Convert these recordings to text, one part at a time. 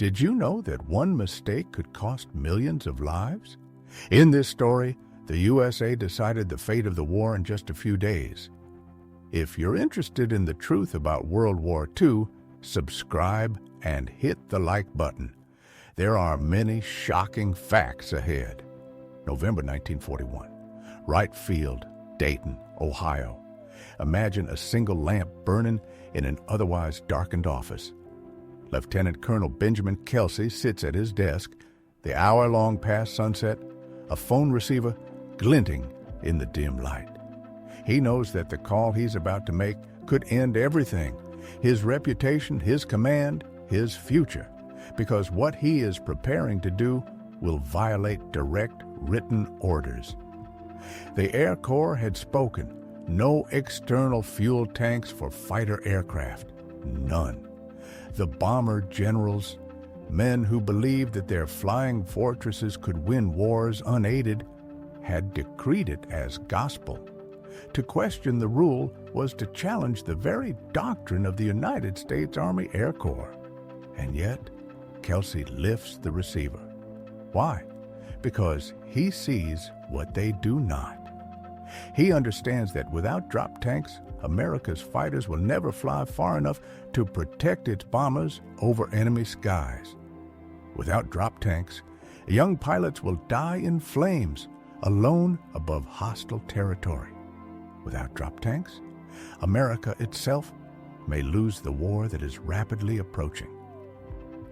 Did you know that one mistake could cost millions of lives? In this story, the USA decided the fate of the war in just a few days. If you're interested in the truth about World War II, subscribe and hit the like button. There are many shocking facts ahead. November 1941. Wright Field, Dayton, Ohio. Imagine a single lamp burning in an otherwise darkened office. Lieutenant Colonel Benjamin Kelsey sits at his desk, the hour long past sunset, a phone receiver glinting in the dim light. He knows that the call he's about to make could end everything, his reputation, his command, his future, because what he is preparing to do will violate direct written orders. The Air Corps had spoken. No external fuel tanks for fighter aircraft. None. The bomber generals, men who believed that their flying fortresses could win wars unaided, had decreed it as gospel. To question the rule was to challenge the very doctrine of the United States Army Air Corps. And yet, Kelsey lifts the receiver. Why? Because he sees what they do not. He understands that without drop tanks, America's fighters will never fly far enough to protect its bombers over enemy skies. Without drop tanks, young pilots will die in flames, alone above hostile territory. Without drop tanks, America itself may lose the war that is rapidly approaching.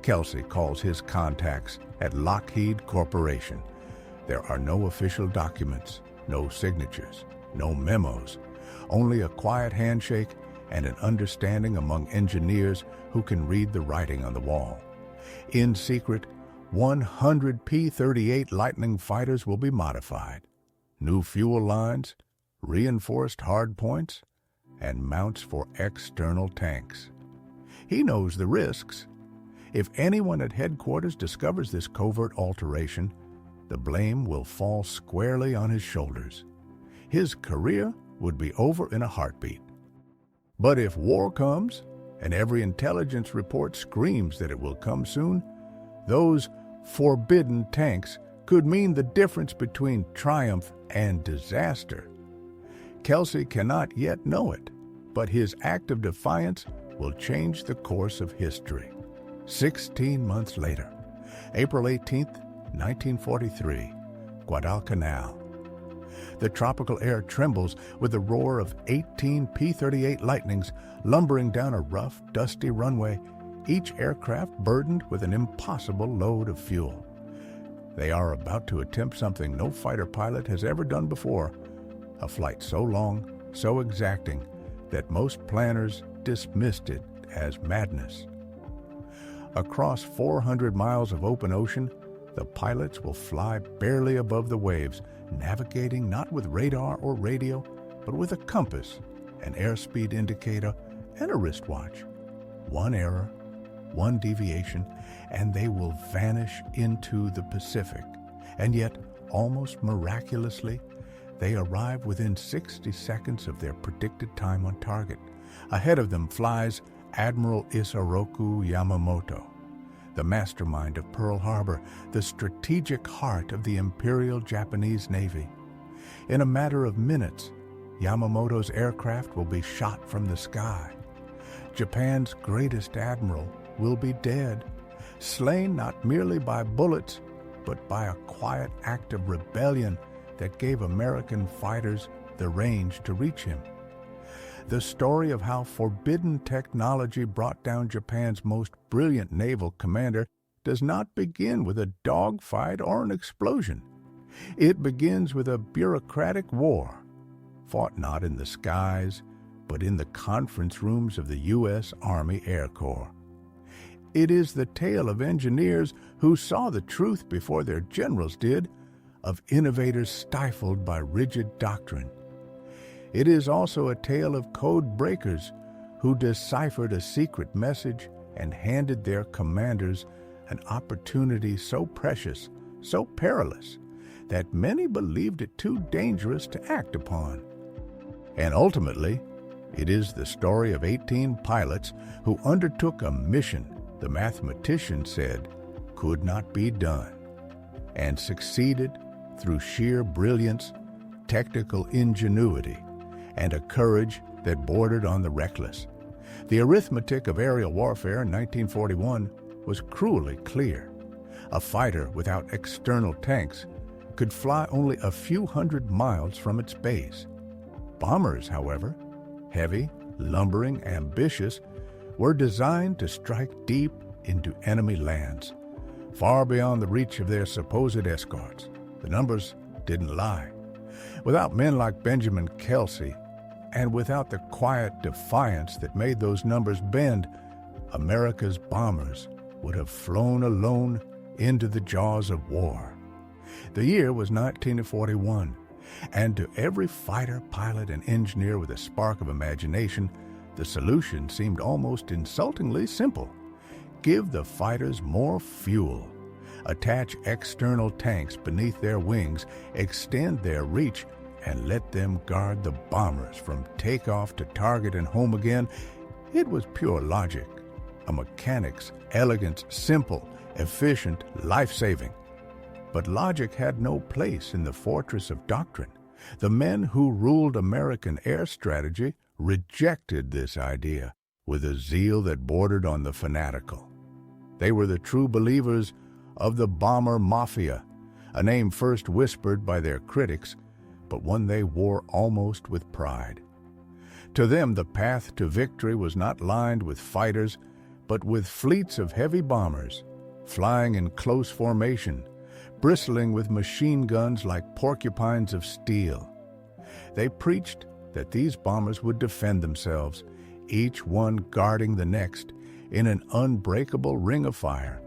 Kelsey calls his contacts at Lockheed Corporation. There are no official documents, no signatures, no memos, only a quiet handshake and an understanding among engineers who can read the writing on the wall. In secret, 100 P-38 Lightning fighters will be modified. New fuel lines, reinforced hardpoints, and mounts for external tanks. He knows the risks. If anyone at headquarters discovers this covert alteration, the blame will fall squarely on his shoulders. His career would be over in a heartbeat. But if war comes, and every intelligence report screams that it will come soon, those forbidden tanks could mean the difference between triumph and disaster. Kelsey cannot yet know it, but his act of defiance will change the course of history. 16 months later, April 18th, 1943, Guadalcanal. The tropical air trembles with the roar of 18 P-38 Lightnings lumbering down a rough, dusty runway, each aircraft burdened with an impossible load of fuel. They are about to attempt something no fighter pilot has ever done before, a flight so long, so exacting, that most planners dismissed it as madness. Across 400 miles of open ocean, the pilots will fly barely above the waves, navigating not with radar or radio, but with a compass, an airspeed indicator, and a wristwatch. One error, one deviation, and they will vanish into the Pacific. And yet, almost miraculously, they arrive within 60 seconds of their predicted time on target. Ahead of them flies Admiral Isoroku Yamamoto, the mastermind of Pearl Harbor, the strategic heart of the Imperial Japanese Navy. In a matter of minutes, Yamamoto's aircraft will be shot from the sky. Japan's greatest admiral will be dead, slain not merely by bullets, but by a quiet act of rebellion that gave American fighters the range to reach him. The story of how forbidden technology brought down Japan's most brilliant naval commander does not begin with a dogfight or an explosion. It begins with a bureaucratic war, fought not in the skies, but in the conference rooms of the U.S. Army Air Corps. It is the tale of engineers who saw the truth before their generals did, of innovators stifled by rigid doctrine. It is also a tale of code breakers who deciphered a secret message and handed their commanders an opportunity so precious, so perilous, that many believed it too dangerous to act upon. And ultimately, it is the story of 18 pilots who undertook a mission the mathematician said could not be done, and succeeded through sheer brilliance, technical ingenuity, and a courage that bordered on the reckless. The arithmetic of aerial warfare in 1941 was cruelly clear. A fighter without external tanks could fly only a few hundred miles from its base. Bombers, however, heavy, lumbering, ambitious, were designed to strike deep into enemy lands, far beyond the reach of their supposed escorts. The numbers didn't lie. Without men like Benjamin Kelsey, and without the quiet defiance that made those numbers bend, America's bombers would have flown alone into the jaws of war. The year was 1941, and to every fighter, pilot, and engineer with a spark of imagination, the solution seemed almost insultingly simple. Give the fighters more fuel. Attach external tanks beneath their wings, extend their reach, and let them guard the bombers from takeoff to target and home again. It was pure logic, a mechanic's elegance, simple, efficient, life-saving. But logic had no place in the fortress of doctrine. The men who ruled American air strategy rejected this idea with a zeal that bordered on the fanatical. They were the true believers of the bomber mafia, a name first whispered by their critics, but one they wore almost with pride. To them, the path to victory was not lined with fighters, but with fleets of heavy bombers, flying in close formation, bristling with machine guns like porcupines of steel. They preached that these bombers would defend themselves, each one guarding the next, in an unbreakable ring of fire.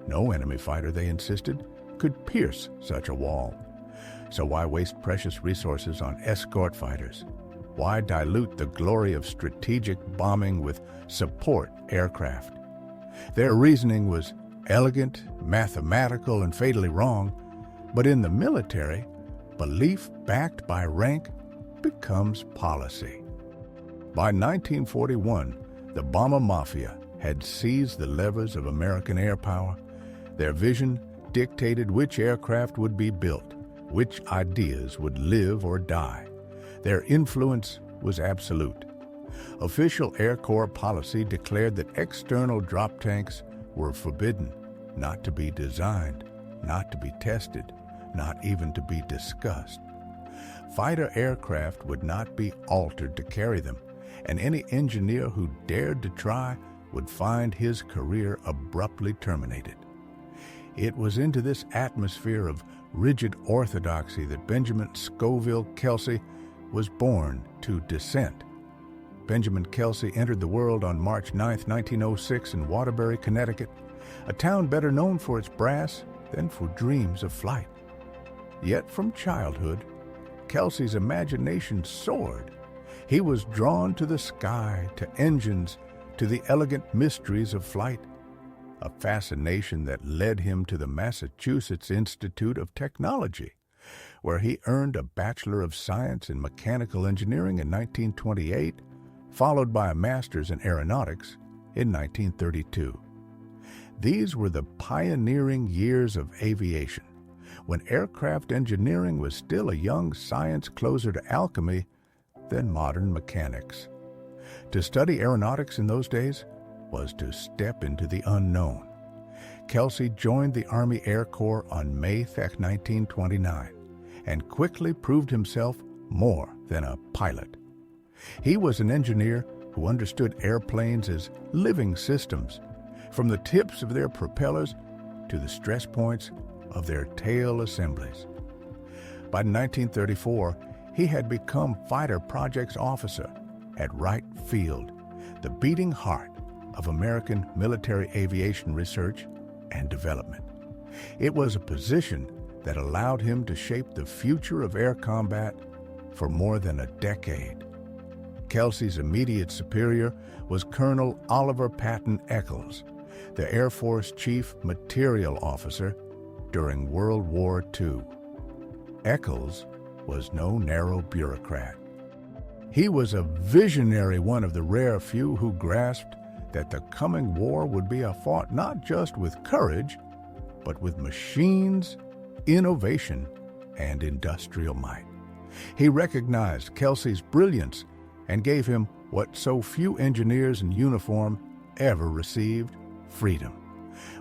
No enemy fighter, they insisted, could pierce such a wall. So why waste precious resources on escort fighters? Why dilute the glory of strategic bombing with support aircraft? Their reasoning was elegant, mathematical, and fatally wrong, but in the military, belief backed by rank becomes policy. By 1941, the bomber mafia had seized the levers of American air power. Their vision dictated which aircraft would be built, which ideas would live or die. Their influence was absolute. Official Air Corps policy declared that external drop tanks were forbidden, not to be designed, not to be tested, not even to be discussed. Fighter aircraft would not be altered to carry them, and any engineer who dared to try would find his career abruptly terminated. It was into this atmosphere of rigid orthodoxy that Benjamin Scoville Kelsey was born to dissent. Benjamin Kelsey entered the world on March 9, 1906 in Waterbury, Connecticut, a town better known for its brass than for dreams of flight. Yet from childhood, Kelsey's imagination soared. He was drawn to the sky, to engines, to the elegant mysteries of flight, a fascination that led him to the Massachusetts Institute of Technology, where he earned a Bachelor of Science in Mechanical Engineering in 1928, followed by a Master's in Aeronautics in 1932. These were the pioneering years of aviation, when aircraft engineering was still a young science closer to alchemy than modern mechanics. To study aeronautics in those days was to step into the unknown. Kelsey joined the Army Air Corps on May 2, 1929, and quickly proved himself more than a pilot. He was an engineer who understood airplanes as living systems, from the tips of their propellers to the stress points of their tail assemblies. By 1934, he had become Fighter Projects Officer at Wright Field, the beating heart of American military aviation research and development. It was a position that allowed him to shape the future of air combat for more than a decade. Kelsey's immediate superior was Colonel Oliver Patton Eccles, the Air Force Chief Material Officer during World War II. Eccles was no narrow bureaucrat. He was a visionary, one of the rare few who grasped that the coming war would be a fought not just with courage, but with machines, innovation, and industrial might. He recognized Kelsey's brilliance and gave him what so few engineers in uniform ever received: freedom.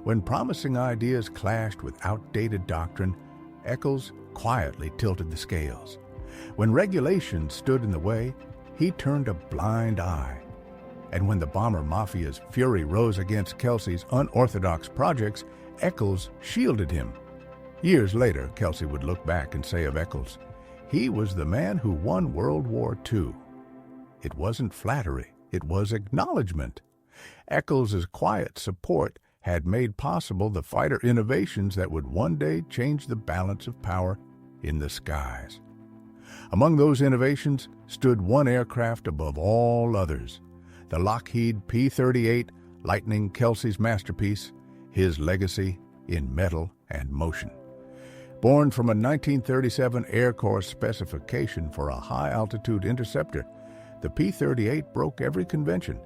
When promising ideas clashed with outdated doctrine, Eccles quietly tilted the scales. When regulations stood in the way, he turned a blind eye. And when the bomber mafia's fury rose against Kelsey's unorthodox projects, Eccles shielded him. Years later, Kelsey would look back and say of Eccles, "He was the man who won World War II." It wasn't flattery, it was acknowledgement. Eccles' quiet support had made possible the fighter innovations that would one day change the balance of power in the skies. Among those innovations stood one aircraft above all others, the Lockheed P-38, Lightning, Kelsey's masterpiece, his legacy in metal and motion. Born from a 1937 Air Corps specification for a high-altitude interceptor, the P-38 broke every convention.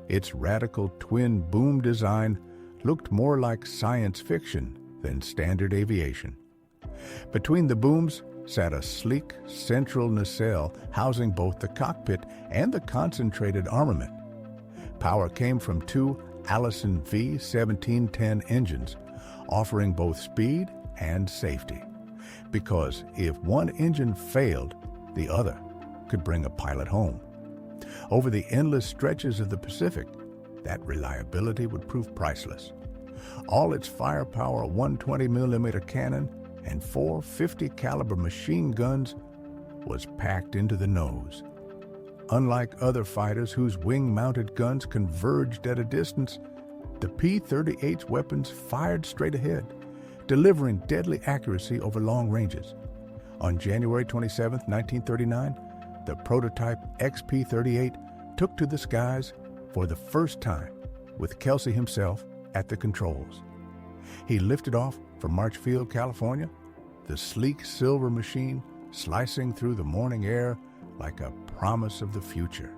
Its radical twin boom design looked more like science fiction than standard aviation. Between the booms sat a sleek central nacelle housing both the cockpit and the concentrated armament. Power came from two Allison V1710 engines, offering both speed and safety. Because if one engine failed, the other could bring a pilot home. Over the endless stretches of the Pacific, that reliability would prove priceless. All its firepower 120mm cannon and 4 50-caliber machine guns was packed into the nose. Unlike other fighters whose wing-mounted guns converged at a distance, the P-38's weapons fired straight ahead, delivering deadly accuracy over long ranges. On January 27, 1939, the prototype XP-38 took to the skies for the first time, with Kelsey himself at the controls. He lifted off from Marchfield, California, the sleek silver machine slicing through the morning air like a promise of the future.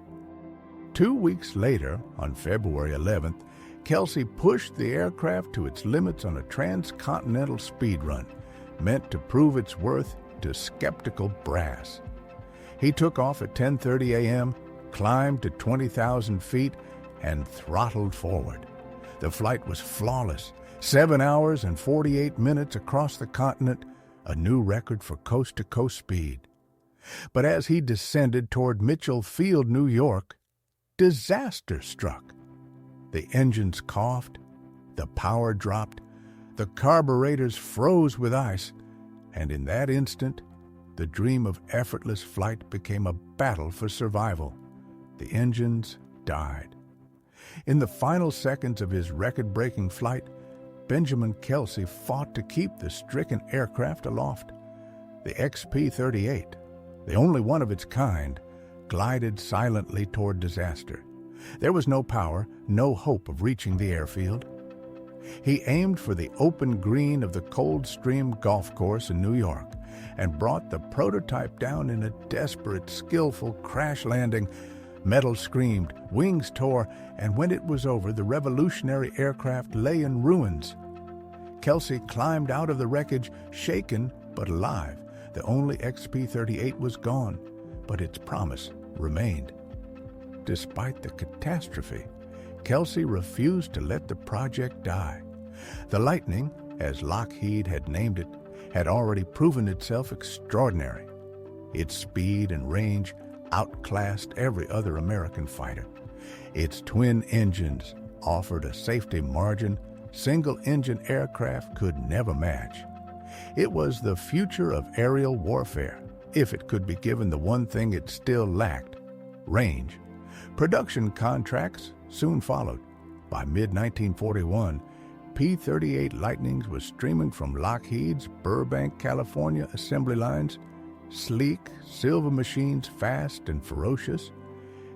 2 weeks later, on February 11th, Kelsey pushed the aircraft to its limits on a transcontinental speed run, meant to prove its worth to skeptical brass. He took off at 10:30 a.m., climbed to 20,000 feet, and throttled forward. The flight was flawless, 7 hours and 48 minutes across the continent, a new record for coast-to-coast speed. But as he descended toward Mitchell Field, New York, disaster struck. The engines coughed, the power dropped, the carburetors froze with ice, and in that instant, the dream of effortless flight became a battle for survival. The engines died. In the final seconds of his record-breaking flight, Benjamin Kelsey fought to keep the stricken aircraft aloft. The XP-38, the only one of its kind, glided silently toward disaster. There was no power, no hope of reaching the airfield. He aimed for the open green of the Coldstream Golf Course in New York and brought the prototype down in a desperate, skillful crash landing. Metal screamed, wings tore, and when it was over, the revolutionary aircraft lay in ruins. Kelsey climbed out of the wreckage, shaken but alive. The only XP-38 was gone, but its promise remained. Despite the catastrophe, Kelsey refused to let the project die. The Lightning, as Lockheed had named it, had already proven itself extraordinary. Its speed and range outclassed every other American fighter. Its twin engines offered a safety margin single-engine aircraft could never match. It was the future of aerial warfare, if it could be given the one thing it still lacked: range. Production contracts soon followed. By mid-1941, P-38 Lightnings was streaming from Lockheed's Burbank, California assembly lines. Sleek, silver machines, fast and ferocious.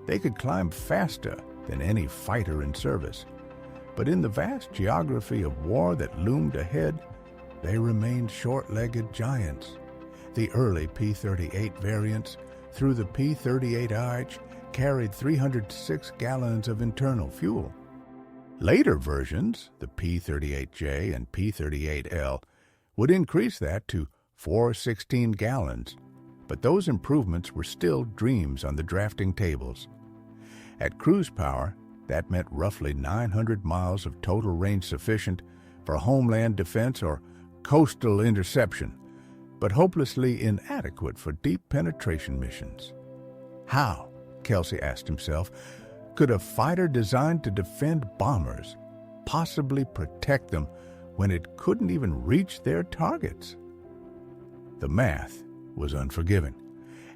They could climb faster than any fighter in service. But in the vast geography of war that loomed ahead, they remained short-legged giants. The early P-38 variants, through the P-38I, carried 306 gallons of internal fuel. Later versions, the P-38J and P-38L, would increase that to 416 gallons, but those improvements were still dreams on the drafting tables. At cruise power, that meant roughly 900 miles of total range sufficient for homeland defense or coastal interception, but hopelessly inadequate for deep penetration missions. How, Kelsey asked himself, could a fighter designed to defend bombers possibly protect them when it couldn't even reach their targets? The math was unforgiving.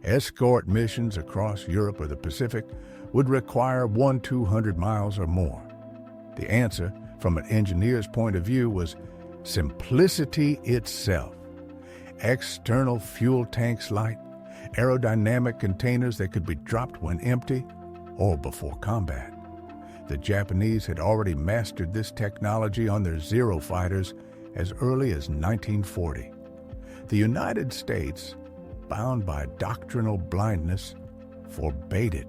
Escort missions across Europe or the Pacific would require 200 miles or more. The answer, from an engineer's point of view, was simplicity itself. External fuel tanks light, aerodynamic containers that could be dropped when empty or before combat. The Japanese had already mastered this technology on their Zero fighters as early as 1940. The United States, bound by doctrinal blindness, forbade it.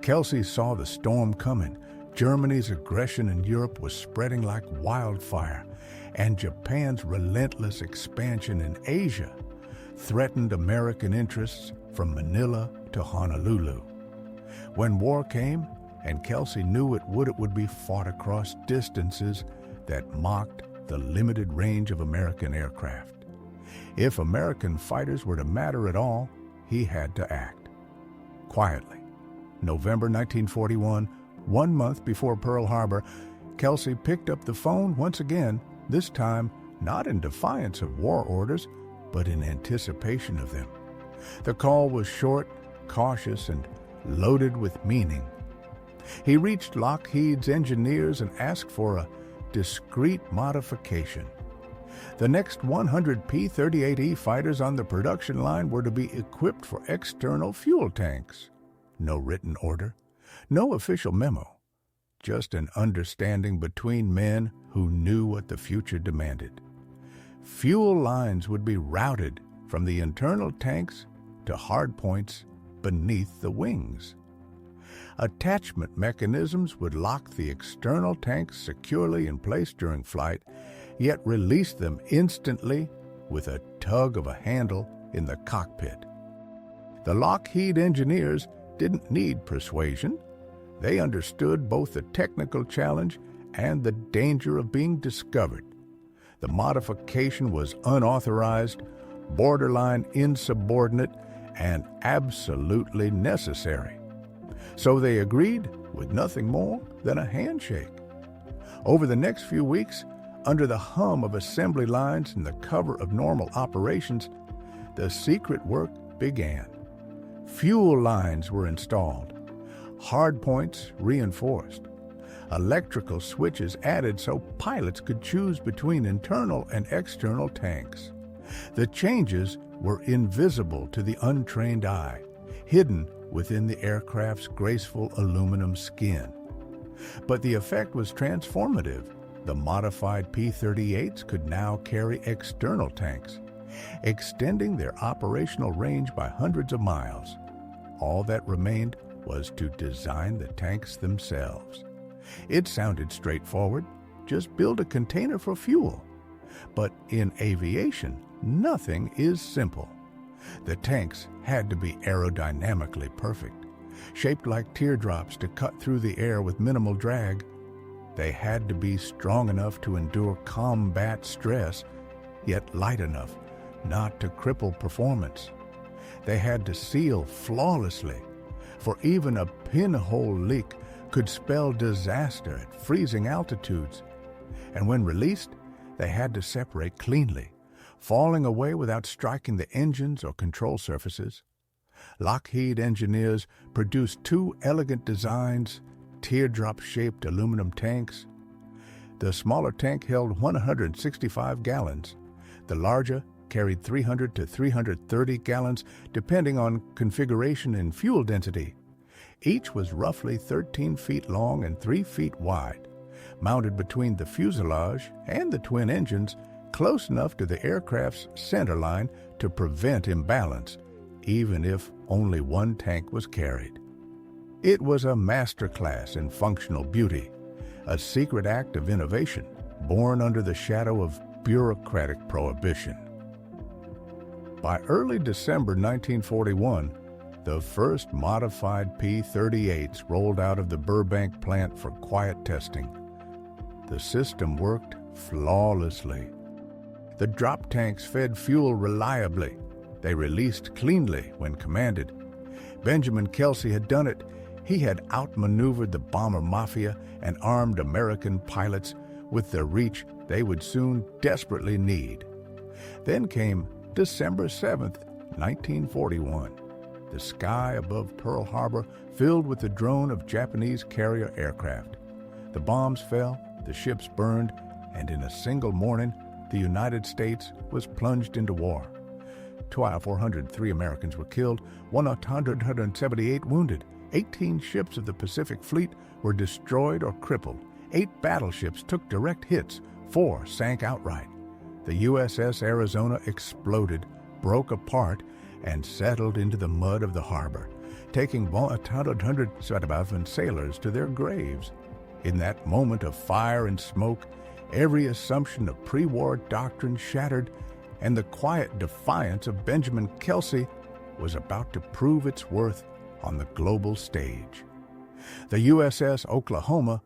Kelsey saw the storm coming. Germany's aggression in Europe was spreading like wildfire, and Japan's relentless expansion in Asia threatened American interests from Manila to Honolulu. When war came, and Kelsey knew it would be fought across distances that mocked the limited range of American aircraft. If American fighters were to matter at all, he had to act. Quietly, November 1941, 1 month before Pearl Harbor, Kelsey picked up the phone once again, this time not in defiance of war orders, but in anticipation of them. The call was short, cautious, and loaded with meaning. He reached Lockheed's engineers and asked for a discreet modification. The next 100 P-38E fighters on the production line were to be equipped for external fuel tanks. No written order, no official memo, just an understanding between men who knew what the future demanded. Fuel lines would be routed from the internal tanks to hardpoints beneath the wings. Attachment mechanisms would lock the external tanks securely in place during flight, yet release them instantly with a tug of a handle in the cockpit. The Lockheed engineers didn't need persuasion. They understood both the technical challenge and the danger of being discovered. The modification was unauthorized, borderline insubordinate, and absolutely necessary. So they agreed with nothing more than a handshake. Over the next few weeks, under the hum of assembly lines and the cover of normal operations, the secret work began. Fuel lines were installed, hardpoints reinforced, electrical switches added so pilots could choose between internal and external tanks. The changes were invisible to the untrained eye, hidden within the aircraft's graceful aluminum skin. But the effect was transformative. The modified P-38s could now carry external tanks, extending their operational range by hundreds of miles. All that remained was to design the tanks themselves. It sounded straightforward, just build a container for fuel. But in aviation, nothing is simple. The tanks had to be aerodynamically perfect, shaped like teardrops to cut through the air with minimal drag. They had to be strong enough to endure combat stress, yet light enough not to cripple performance. They had to seal flawlessly, for even a pinhole leak could spell disaster at freezing altitudes. And when released, they had to separate cleanly, falling away without striking the engines or control surfaces. Lockheed engineers produced two elegant designs, teardrop-shaped aluminum tanks. The smaller tank held 165 gallons. The larger carried 300 to 330 gallons, depending on configuration and fuel density. Each was roughly 13 feet long and 3 feet wide, mounted between the fuselage and the twin engines, close enough to the aircraft's centerline to prevent imbalance, even if only one tank was carried. It was a masterclass in functional beauty, a secret act of innovation born under the shadow of bureaucratic prohibition. By early December 1941, the first modified P-38s rolled out of the Burbank plant for quiet testing. The system worked flawlessly. The drop tanks fed fuel reliably. They released cleanly when commanded. Benjamin Kelsey had done it. He had outmaneuvered the bomber mafia and armed American pilots with the reach they would soon desperately need. Then came December 7th, 1941. The sky above Pearl Harbor filled with the drone of Japanese carrier aircraft. The bombs fell, the ships burned, and in a single morning, the United States was plunged into war. 403 Americans were killed, 178 wounded. 18 ships of the Pacific Fleet were destroyed or crippled. 8 battleships took direct hits, 4 sank outright. The USS Arizona exploded, broke apart, and settled into the mud of the harbor, taking 100 sailors to their graves. In that moment of fire and smoke, every assumption of pre-war doctrine shattered, and the quiet defiance of Benjamin Kelsey was about to prove its worth on the global stage. The USS Oklahoma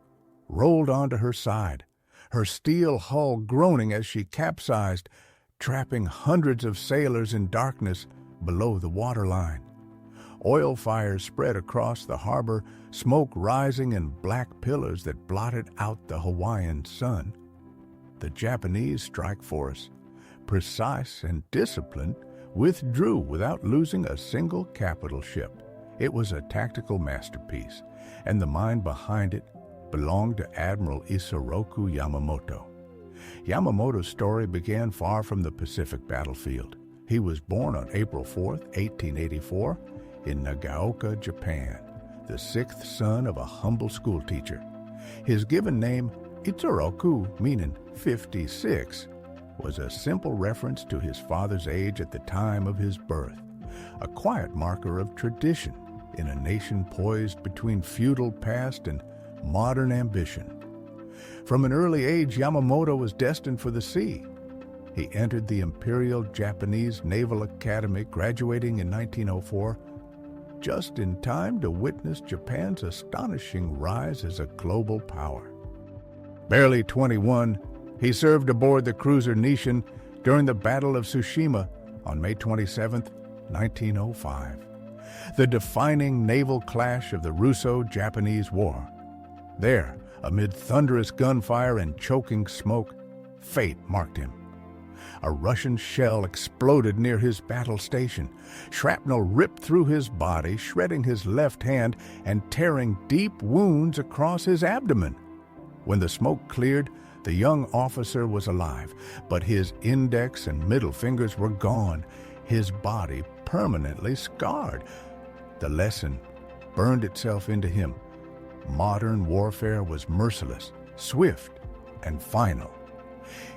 rolled onto her side, her steel hull groaning as she capsized, trapping hundreds of sailors in darkness below the waterline. Oil fires spread across the harbor, smoke rising in black pillars that blotted out the Hawaiian sun. The Japanese strike force, precise and disciplined, withdrew without losing a single capital ship. It was a tactical masterpiece, and the mind behind it belonged to Admiral Isoroku Yamamoto. Yamamoto's story began far from the Pacific battlefield. He was born on April 4, 1884, in Nagaoka, Japan, the 6th son of a humble schoolteacher. His given name, Isoroku, meaning 56, was a simple reference to his father's age at the time of his birth, a quiet marker of tradition in a nation poised between feudal past and modern ambition. From an early age, Yamamoto was destined for the sea. He entered the Imperial Japanese Naval Academy, graduating in 1904, just in time to witness Japan's astonishing rise as a global power. Barely 21, he served aboard the cruiser Nishin during the Battle of Tsushima on May 27, 1905, the defining naval clash of the Russo-Japanese War. There, amid thunderous gunfire and choking smoke, fate marked him. A Russian shell exploded near his battle station. Shrapnel ripped through his body, shredding his left hand and tearing deep wounds across his abdomen. When the smoke cleared, the young officer was alive, but his index and middle fingers were gone, his body permanently scarred. The lesson burned itself into him. Modern warfare was merciless, swift, and final.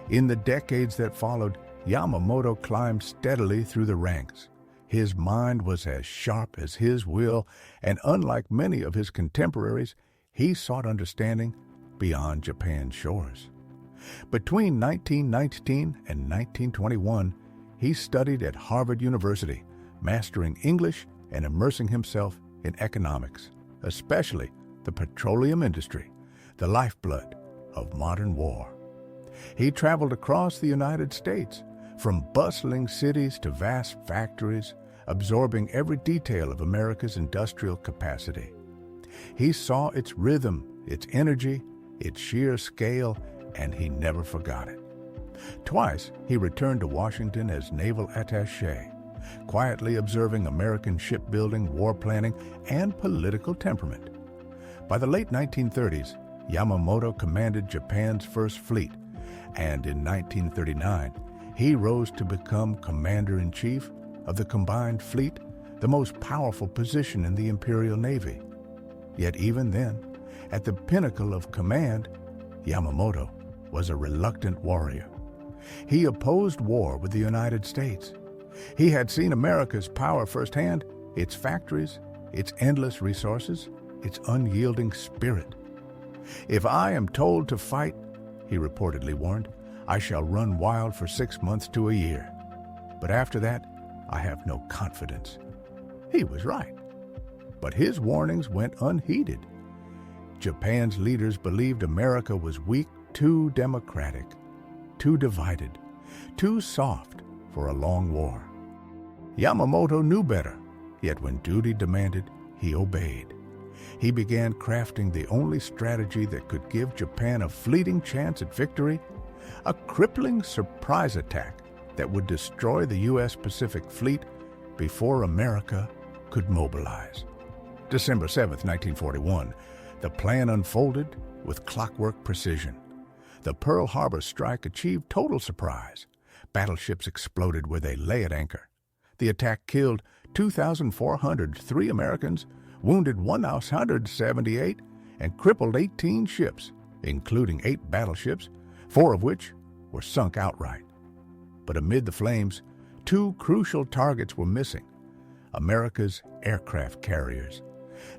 In the decades that followed, Yamamoto climbed steadily through the ranks. His mind was as sharp as his will, and unlike many of his contemporaries, he sought understanding beyond Japan's shores. Between 1919 and 1921, he studied at Harvard University, mastering English and immersing himself in economics, especially the petroleum industry, the lifeblood of modern war. He traveled across the United States, from bustling cities to vast factories, absorbing every detail of America's industrial capacity. He saw its rhythm, its energy, its sheer scale, and he never forgot it. Twice, he returned to Washington as naval attaché, quietly observing American shipbuilding, war planning, and political temperament. By the late 1930s, Yamamoto commanded Japan's First Fleet, and in 1939, he rose to become Commander-in-Chief of the Combined Fleet, the most powerful position in the Imperial Navy. Yet even then, at the pinnacle of command, Yamamoto was a reluctant warrior. He opposed war with the United States. He had seen America's power firsthand, its factories, its endless resources, its unyielding spirit. "If I am told to fight," he reportedly warned, "I shall run wild for 6 months to a year. But after that, I have no confidence." He was right. But his warnings went unheeded. Japan's leaders believed America was weak, too democratic, too divided, too soft for a long war. Yamamoto knew better, yet when duty demanded, he obeyed. He began crafting the only strategy that could give Japan a fleeting chance at victory, a crippling surprise attack that would destroy the U.S. Pacific Fleet before America could mobilize. December 7, 1941, the plan unfolded with clockwork precision. The Pearl Harbor strike achieved total surprise. Battleships exploded where they lay at anchor. The attack killed 2,403 Americans, wounded 178, and crippled 18 ships, including 8 battleships, 4 of which were sunk outright. But amid the flames, 2 crucial targets were missing: America's aircraft carriers.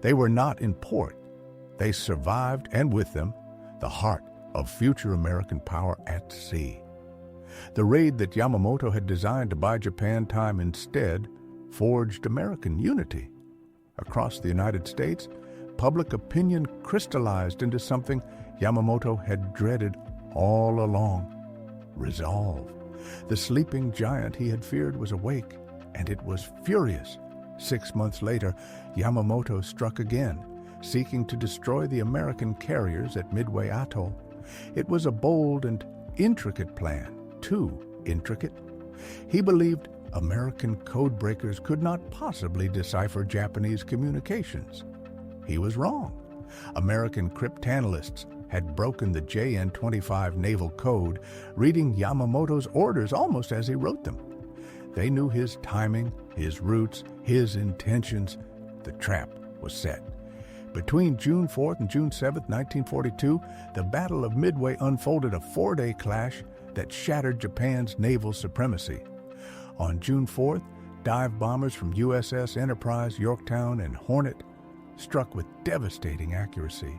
They were not in port. They survived, and with them, the heart of future American power at sea. The raid that Yamamoto had designed to buy Japan time instead forged American unity. Across the United States, public opinion crystallized into something Yamamoto had dreaded all along: resolve. The sleeping giant he had feared was awake, and it was furious. 6 months later, Yamamoto struck again, seeking to destroy the American carriers at Midway Atoll. It was a bold and intricate plan, too intricate. He believed American codebreakers could not possibly decipher Japanese communications. He was wrong. American cryptanalysts had broken the JN-25 naval code, reading Yamamoto's orders almost as he wrote them. They knew his timing, his routes, his intentions. The trap was set. Between June 4th and June 7th, 1942, the Battle of Midway unfolded, a 4-day clash that shattered Japan's naval supremacy. On June 4th, dive bombers from USS Enterprise, Yorktown, and Hornet struck with devastating accuracy.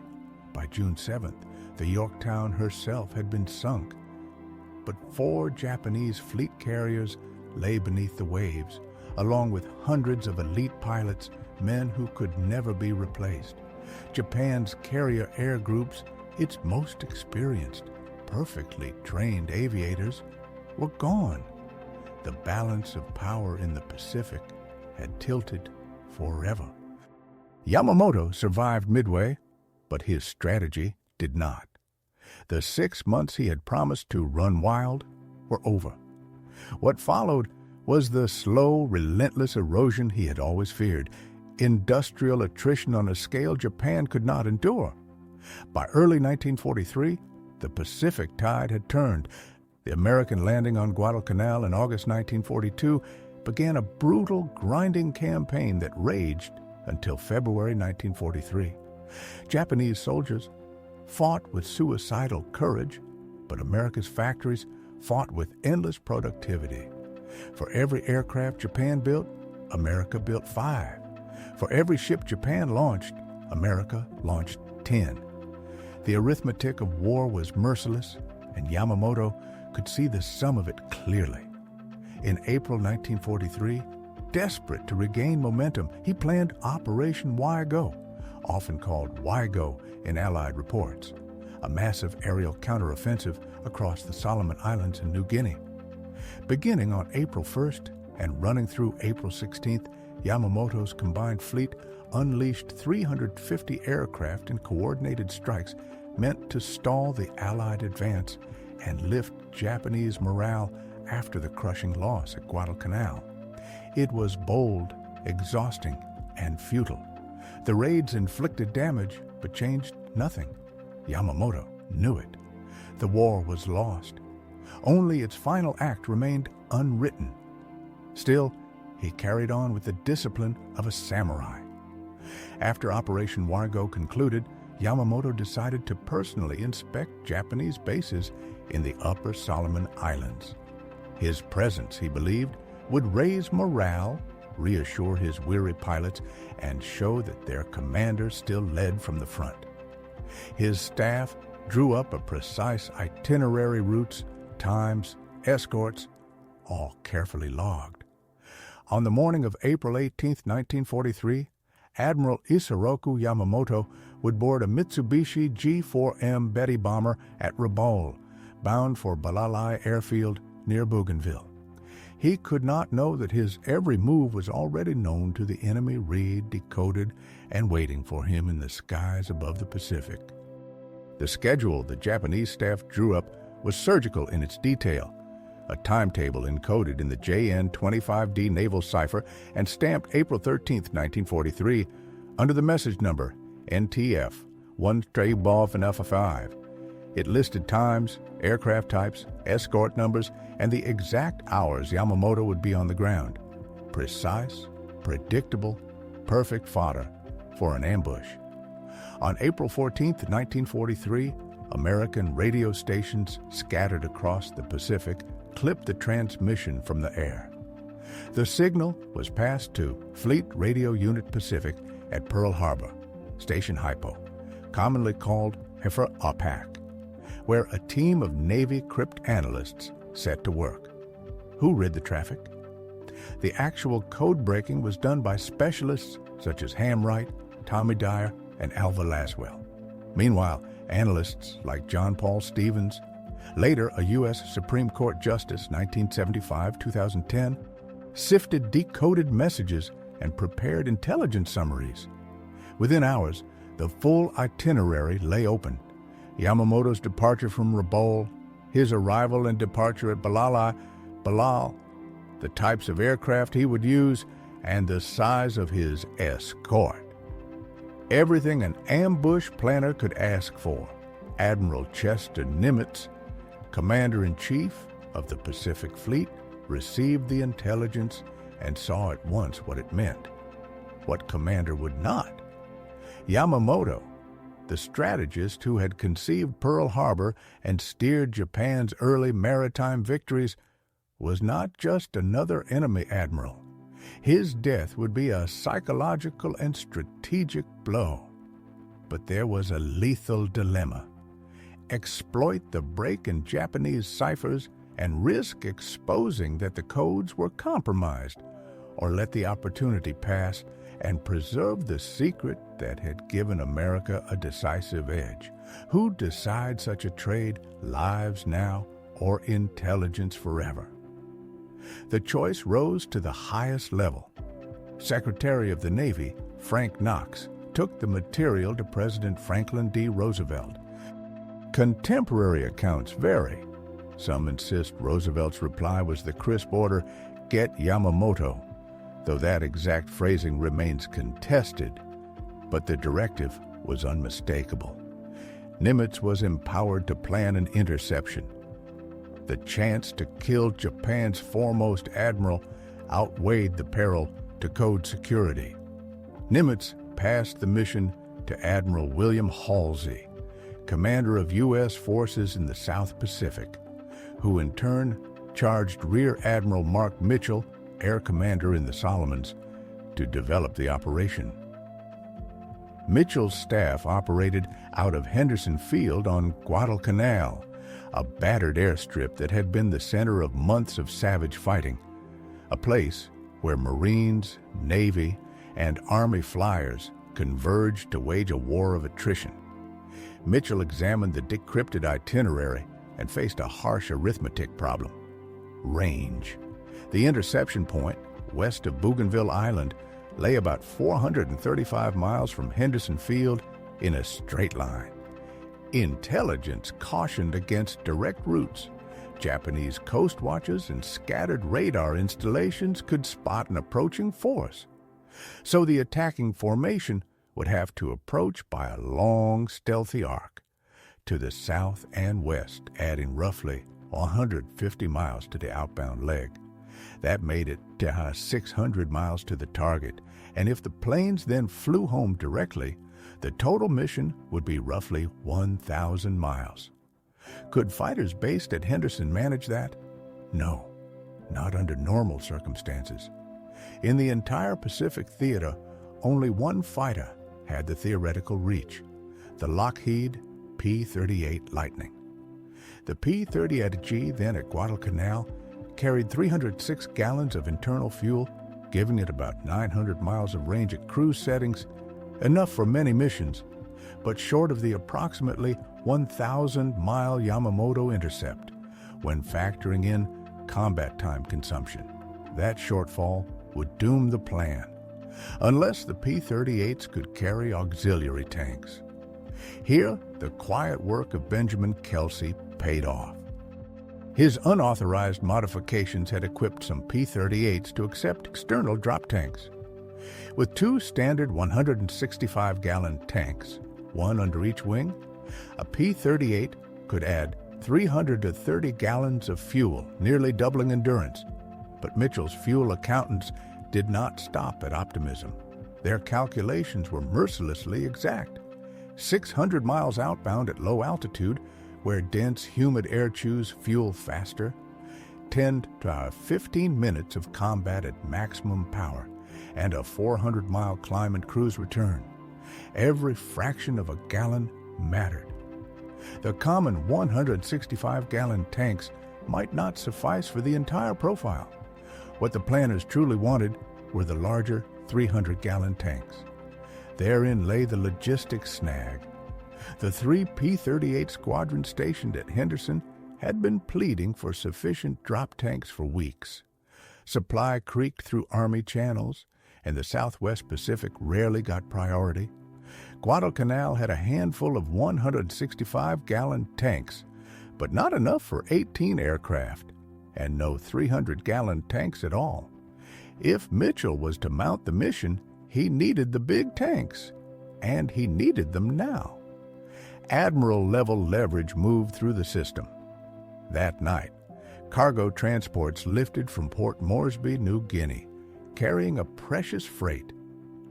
By June 7th, the Yorktown herself had been sunk. But 4 Japanese fleet carriers lay beneath the waves, along with hundreds of elite pilots, men who could never be replaced. Japan's carrier air groups, its most experienced, perfectly trained aviators, were gone. The balance of power in the Pacific had tilted forever. Yamamoto survived Midway, but his strategy did not. The 6 months he had promised to run wild were over. What followed was the slow, relentless erosion he had always feared, industrial attrition on a scale Japan could not endure. By early 1943, the Pacific tide had turned. The American landing on Guadalcanal in August 1942 began a brutal, grinding campaign that raged until February 1943. Japanese soldiers fought with suicidal courage, but America's factories fought with endless productivity. For every aircraft Japan built, America built 5. For every ship Japan launched, America launched 10. The arithmetic of war was merciless, and Yamamoto could see the sum of it clearly. In April 1943, desperate to regain momentum, he planned Operation Waigo, often called Waigo in Allied reports, a massive aerial counteroffensive across the Solomon Islands and New Guinea. Beginning on April 1st and running through April 16th, Yamamoto's combined fleet unleashed 350 aircraft in coordinated strikes meant to stall the Allied advance and lift Japanese morale after the crushing loss at Guadalcanal. It was bold, exhausting, and futile. The raids inflicted damage but changed nothing. Yamamoto knew it. The war was lost. Only its final act remained unwritten. Still, he carried on with the discipline of a samurai. After Operation Waigo concluded, Yamamoto decided to personally inspect Japanese bases in the Upper Solomon Islands. His presence, he believed, would raise morale, reassure his weary pilots, and show that their commander still led from the front. His staff drew up a precise itinerary, routes, times, escorts, all carefully logged. On the morning of April 18, 1943, Admiral Isoroku Yamamoto would board a Mitsubishi G4M Betty bomber at Rabaul, bound for Balalai Airfield near Bougainville. He could not know that his every move was already known to the enemy, read, decoded, and waiting for him in the skies above the Pacific. The schedule the Japanese staff drew up was surgical in its detail, a timetable encoded in the JN-25D naval cipher and stamped April 13, 1943, under the message number NTF 135. It listed times, aircraft types, escort numbers, and the exact hours Yamamoto would be on the ground. Precise, predictable, perfect fodder for an ambush. On April 14, 1943, American radio stations scattered across the Pacific clipped the transmission from the air. The signal was passed to Fleet Radio Unit Pacific at Pearl Harbor, Station Hypo, commonly called Heifer Apak, where a team of Navy cryptanalysts set to work. Who read the traffic? The actual code breaking was done by specialists such as Ham Wright, Tommy Dyer, and Alva Laswell. Meanwhile, analysts like John Paul Stevens, later a U.S. Supreme Court Justice 1975-2010, sifted decoded messages and prepared intelligence summaries. Within hours, the full itinerary lay open. Yamamoto's departure from Rabaul, his arrival and departure at Balal, the types of aircraft he would use, and the size of his escort. Everything an ambush planner could ask for. Admiral Chester Nimitz, Commander-in-Chief of the Pacific Fleet, received the intelligence and saw at once what it meant. What commander would not? Yamamoto, the strategist who had conceived Pearl Harbor and steered Japan's early maritime victories, was not just another enemy admiral. His death would be a psychological and strategic blow. But there was a lethal dilemma. Exploit the break in Japanese ciphers and risk exposing that the codes were compromised, or let the opportunity pass and preserve the secret that had given America a decisive edge. Who decides such a trade, lives now or intelligence forever? The choice rose to the highest level. Secretary of the Navy, Frank Knox, took the material to President Franklin D. Roosevelt. Contemporary accounts vary. Some insist Roosevelt's reply was the crisp order, "Get Yamamoto," though that exact phrasing remains contested, but the directive was unmistakable. Nimitz was empowered to plan an interception. The chance to kill Japan's foremost admiral outweighed the peril to code security. Nimitz passed the mission to Admiral William Halsey, commander of U.S. forces in the South Pacific, who in turn charged Rear Admiral Mark Mitchell, air commander in the Solomons, to develop the operation. Mitchell's staff operated out of Henderson Field on Guadalcanal, a battered airstrip that had been the center of months of savage fighting, a place where Marines, Navy, and Army flyers converged to wage a war of attrition. Mitchell examined the decrypted itinerary and faced a harsh arithmetic problem: range. The interception point, west of Bougainville Island, lay about 435 miles from Henderson Field in a straight line. Intelligence cautioned against direct routes. Japanese coast watches and scattered radar installations could spot an approaching force. So the attacking formation would have to approach by a long, stealthy arc to the south and west, adding roughly 150 miles to the outbound leg. That made it 600 miles to the target, and if the planes then flew home directly, the total mission would be roughly 1,000 miles. Could fighters based at Henderson manage that? No, not under normal circumstances. In the entire Pacific theater, only one fighter had the theoretical reach: the Lockheed P-38 Lightning. The P-38G, then at Guadalcanal, carried 306 gallons of internal fuel, giving it about 900 miles of range at cruise settings, enough for many missions, but short of the approximately 1,000-mile Yamamoto intercept when factoring in combat time consumption. That shortfall would doom the plan, unless the P-38s could carry auxiliary tanks. Here, the quiet work of Benjamin Kelsey paid off. His unauthorized modifications had equipped some P-38s to accept external drop tanks. With two standard 165-gallon tanks, one under each wing, a P-38 could add 300 to 30 gallons of fuel, nearly doubling endurance. But Mitchell's fuel accountants did not stop at optimism. Their calculations were mercilessly exact. 600 miles outbound at low altitude, where dense, humid air chews fuel faster, 10 to 15 minutes of combat at maximum power, and a 400-mile climb and cruise return. Every fraction of a gallon mattered. The common 165-gallon tanks might not suffice for the entire profile. What the planners truly wanted were the larger 300-gallon tanks. Therein lay the logistics snag. The three P-38 squadrons stationed at Henderson had been pleading for sufficient drop tanks for weeks. Supply creaked through Army channels, and the Southwest Pacific rarely got priority. Guadalcanal had a handful of 165-gallon tanks, but not enough for 18 aircraft, and no 300-gallon tanks at all. If Mitchell was to mount the mission, he needed the big tanks, and he needed them now. Admiral-level leverage moved through the system. That night, cargo transports lifted from Port Moresby, New Guinea, carrying a precious freight,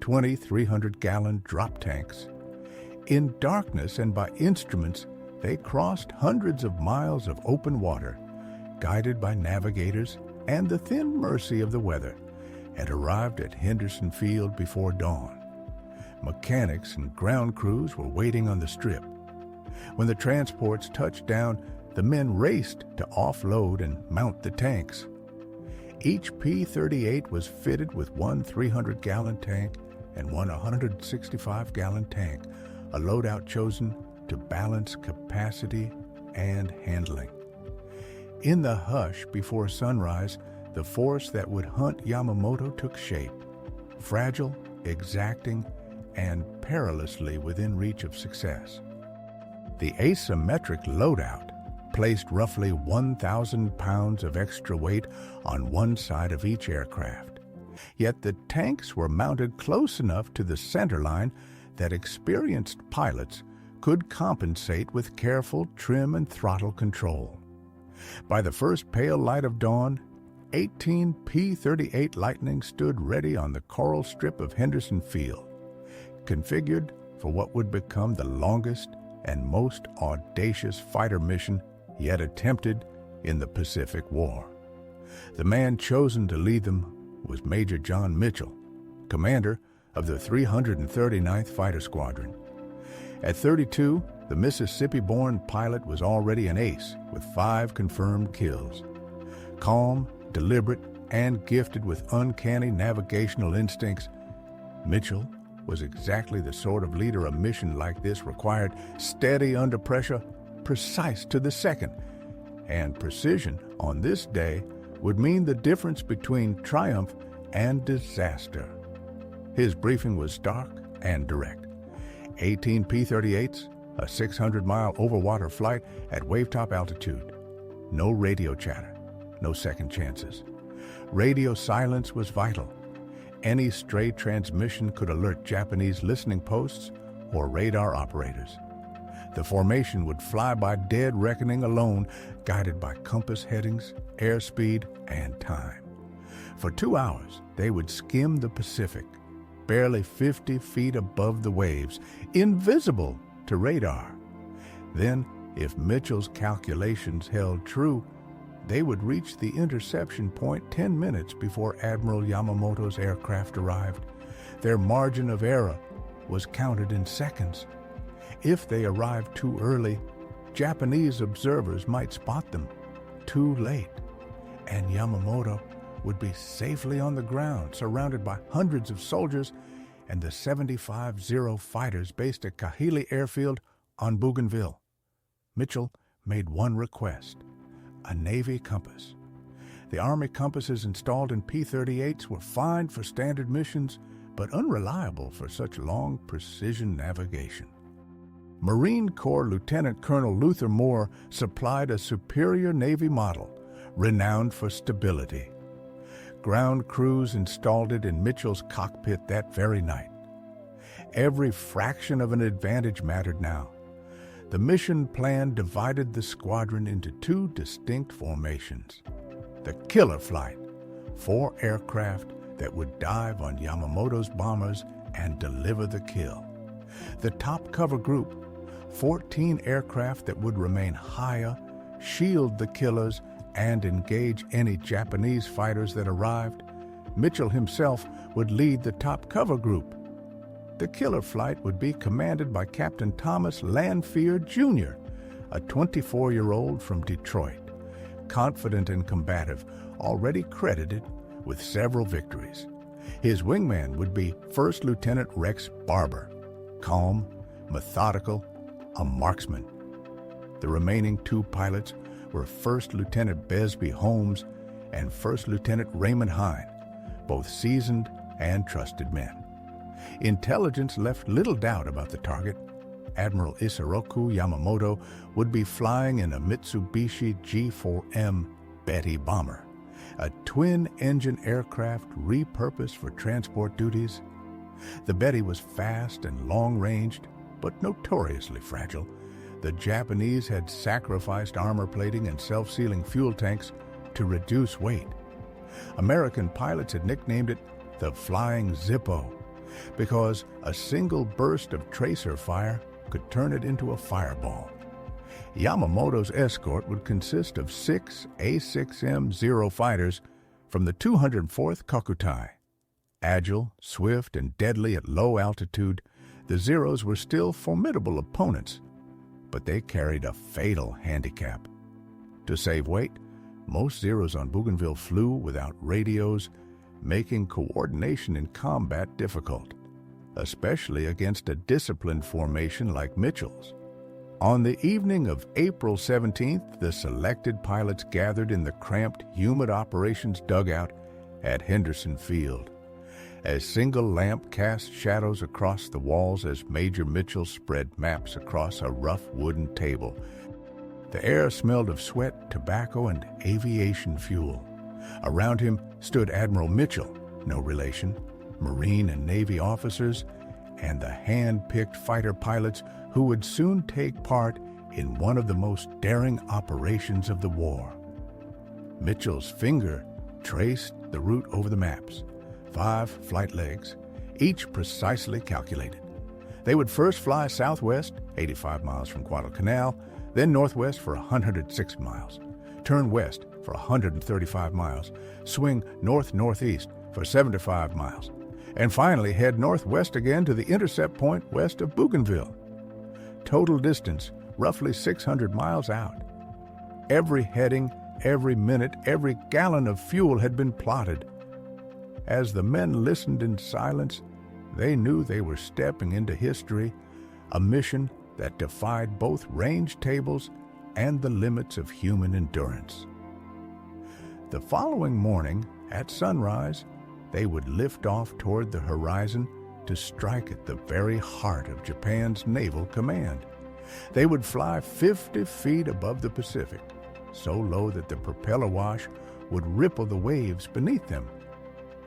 20 300-gallon drop tanks. In darkness and by instruments, they crossed hundreds of miles of open water, guided by navigators and the thin mercy of the weather, and arrived at Henderson Field before dawn. Mechanics and ground crews were waiting on the strip. When the transports touched down, the men raced to offload and mount the tanks. Each P-38 was fitted with one 300-gallon tank and one 165-gallon tank, a loadout chosen to balance capacity and handling. In the hush before sunrise, the force that would hunt Yamamoto took shape, fragile, exacting, and perilously within reach of success. The asymmetric loadout placed roughly 1,000 pounds of extra weight on one side of each aircraft. Yet the tanks were mounted close enough to the center line that experienced pilots could compensate with careful trim and throttle control. By the first pale light of dawn, 18 P-38 Lightnings stood ready on the coral strip of Henderson Field, configured for what would become the longest and most audacious fighter mission yet attempted in the Pacific War. The man chosen to lead them was Major John Mitchell, commander of the 339th Fighter Squadron. At 32, the Mississippi-born pilot was already an ace with 5 confirmed kills. Calm, deliberate, and gifted with uncanny navigational instincts, Mitchell was exactly the sort of leader a mission like this required: steady under pressure, precise to the second. And precision on this day would mean the difference between triumph and disaster. His briefing was stark and direct. 18 P-38s, a 600-mile overwater flight at wavetop altitude. No radio chatter, no second chances. Radio silence was vital. Any stray transmission could alert Japanese listening posts or radar operators. The formation would fly by dead reckoning alone, guided by compass headings, airspeed, and time. For 2 hours, they would skim the Pacific, barely 50 feet above the waves, invisible to radar. Then, if Mitchell's calculations held true, they would reach the interception point 10 minutes before Admiral Yamamoto's aircraft arrived. Their margin of error was counted in seconds. If they arrived too early, Japanese observers might spot them too late, and Yamamoto would be safely on the ground, surrounded by hundreds of soldiers and the 75 Zero fighters based at Kahili Airfield on Bougainville. Mitchell made one request: a Navy compass. The Army compasses installed in P-38s were fine for standard missions, but unreliable for such long precision navigation. Marine Corps Lieutenant Colonel Luther Moore supplied a superior Navy model, renowned for stability. Ground crews installed it in Mitchell's cockpit that very night. Every fraction of an advantage mattered now. The mission plan divided the squadron into two distinct formations. The killer flight, 4 aircraft that would dive on Yamamoto's bombers and deliver the kill. The top cover group, 14 aircraft that would remain higher, shield the killers, and engage any Japanese fighters that arrived. Mitchell himself would lead the top cover group. The killer flight would be commanded by Captain Thomas Lanphier, Jr., a 24-year-old from Detroit, confident and combative, already credited with several victories. His wingman would be First Lieutenant Rex Barber, calm, methodical, a marksman. The remaining 2 pilots were First Lieutenant Besby Holmes and First Lieutenant Raymond Hine, both seasoned and trusted men. Intelligence left little doubt about the target. Admiral Isoroku Yamamoto would be flying in a Mitsubishi G4M Betty bomber, a twin-engine aircraft repurposed for transport duties. The Betty was fast and long-ranged, but notoriously fragile. The Japanese had sacrificed armor plating and self-sealing fuel tanks to reduce weight. American pilots had nicknamed it the Flying Zippo because a single burst of tracer fire could turn it into a fireball. Yamamoto's escort would consist of 6 A6M Zero fighters from the 204th Kokutai. Agile, swift, and deadly at low altitude, the Zeros were still formidable opponents, but they carried a fatal handicap. To save weight, most Zeros on Bougainville flew without radios, making coordination in combat difficult, especially against a disciplined formation like Mitchell's. On the evening of April 17th, the selected pilots gathered in the cramped, humid operations dugout at Henderson Field. A single lamp cast shadows across the walls as Major Mitchell spread maps across a rough wooden table. The air smelled of sweat, tobacco, and aviation fuel. Around him stood Admiral Mitchell, no relation, Marine and Navy officers, and the hand-picked fighter pilots who would soon take part in one of the most daring operations of the war. Mitchell's finger traced the route over the maps, 5 flight legs, each precisely calculated. They would first fly southwest, 85 miles from Guadalcanal, then northwest for 106 miles, turn west for 135 miles, swing north-northeast for 75 miles, and finally head northwest again to the intercept point west of Bougainville. Total distance, roughly 600 miles out. Every heading, every minute, every gallon of fuel had been plotted. As the men listened in silence, they knew they were stepping into history, a mission that defied both range tables and the limits of human endurance. The following morning, at sunrise, they would lift off toward the horizon to strike at the very heart of Japan's naval command. They would fly 50 feet above the Pacific, so low that the propeller wash would ripple the waves beneath them.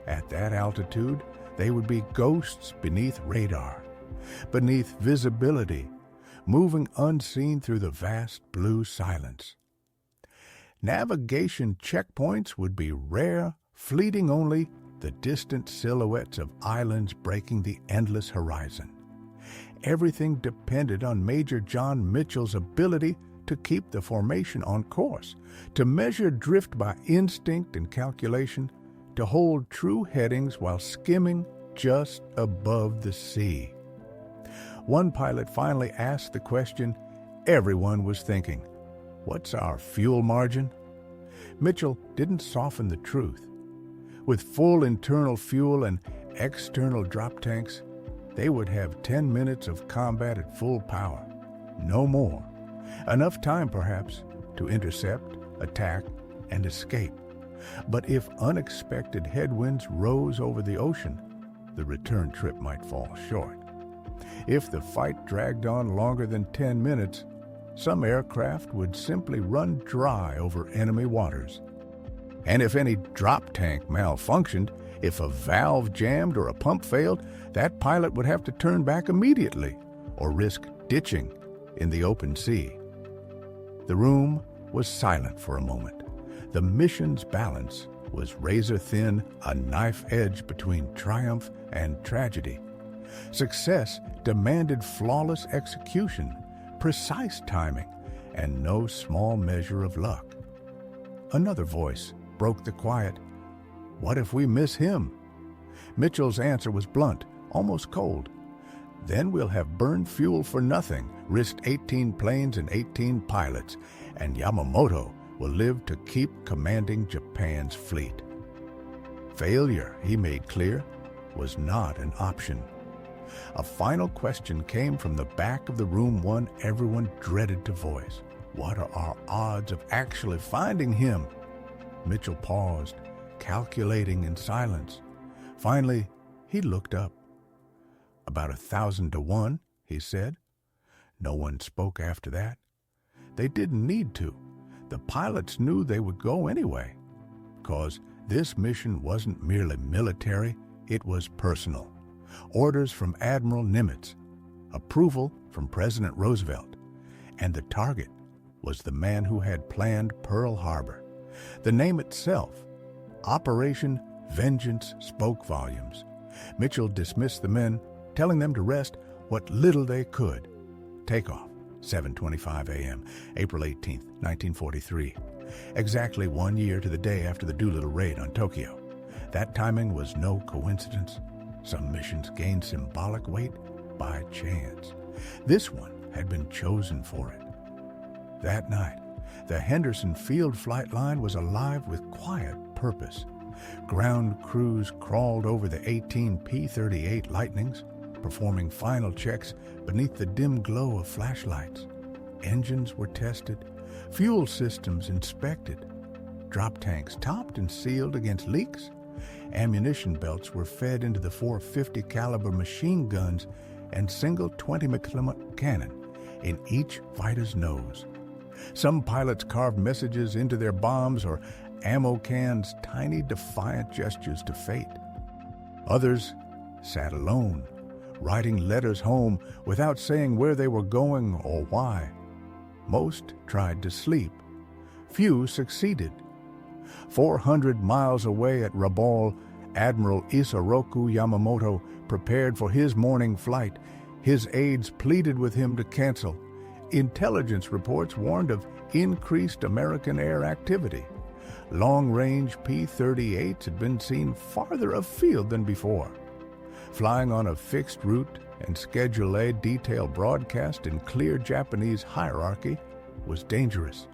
At that altitude, they would be ghosts beneath radar, beneath visibility, moving unseen through the vast blue silence. Navigation checkpoints would be rare, fleeting only, the distant silhouettes of islands breaking the endless horizon. Everything depended on Major John Mitchell's ability to keep the formation on course, to measure drift by instinct and calculation, to hold true headings while skimming just above the sea. One pilot finally asked the question everyone was thinking: what's our fuel margin? Mitchell didn't soften the truth. With full internal fuel and external drop tanks, they would have 10 minutes of combat at full power. No more. Enough time, perhaps, to intercept, attack, and escape. But if unexpected headwinds rose over the ocean, the return trip might fall short. If the fight dragged on longer than 10 minutes, some aircraft would simply run dry over enemy waters. And if any drop tank malfunctioned, if a valve jammed or a pump failed, that pilot would have to turn back immediately or risk ditching in the open sea. The room was silent for a moment. The mission's balance was razor-thin, a knife edge between triumph and tragedy. Success demanded flawless execution, precise timing, and no small measure of luck. Another voice broke the quiet. What if we miss him? Mitchell's answer was blunt, almost cold. Then we'll have burned fuel for nothing, risked 18 planes and 18 pilots, and Yamamoto will live to keep commanding Japan's fleet. Failure, he made clear, was not an option. A final question came from the back of the room, one everyone dreaded to voice. What are our odds of actually finding him? Mitchell paused, calculating in silence. Finally, he looked up. About 1,000 to 1, he said. No one spoke after that. They didn't need to. The pilots knew they would go anyway, because this mission wasn't merely military, it was personal. Orders from Admiral Nimitz, approval from President Roosevelt, and the target was the man who had planned Pearl Harbor. The name itself, Operation Vengeance, spoke volumes. Mitchell dismissed the men, telling them to rest what little they could. Takeoff, 7:25 a.m., April 18, 1943. Exactly 1 year to the day after the Doolittle raid on Tokyo. That timing was no coincidence. Some missions gained symbolic weight by chance. This one had been chosen for it. That night, the Henderson Field Flight Line was alive with quiet purpose. Ground crews crawled over the 18 P-38 Lightnings, performing final checks beneath the dim glow of flashlights. Engines were tested, fuel systems inspected, drop tanks topped and sealed against leaks. Ammunition belts were fed into the 450 caliber machine guns and single 20 mm cannon in each fighter's nose. Some pilots carved messages into their bombs or ammo cans, tiny defiant gestures to fate. Others sat alone, writing letters home without saying where they were going or why. Most tried to sleep. Few succeeded. 400 miles away at Rabaul, Admiral Isoroku Yamamoto prepared for his morning flight. His aides pleaded with him to cancel. Intelligence reports warned of increased American air activity. Long-range P-38s had been seen farther afield than before. Flying on a fixed route and Schedule A detail broadcast in clear Japanese hierarchy was dangerous.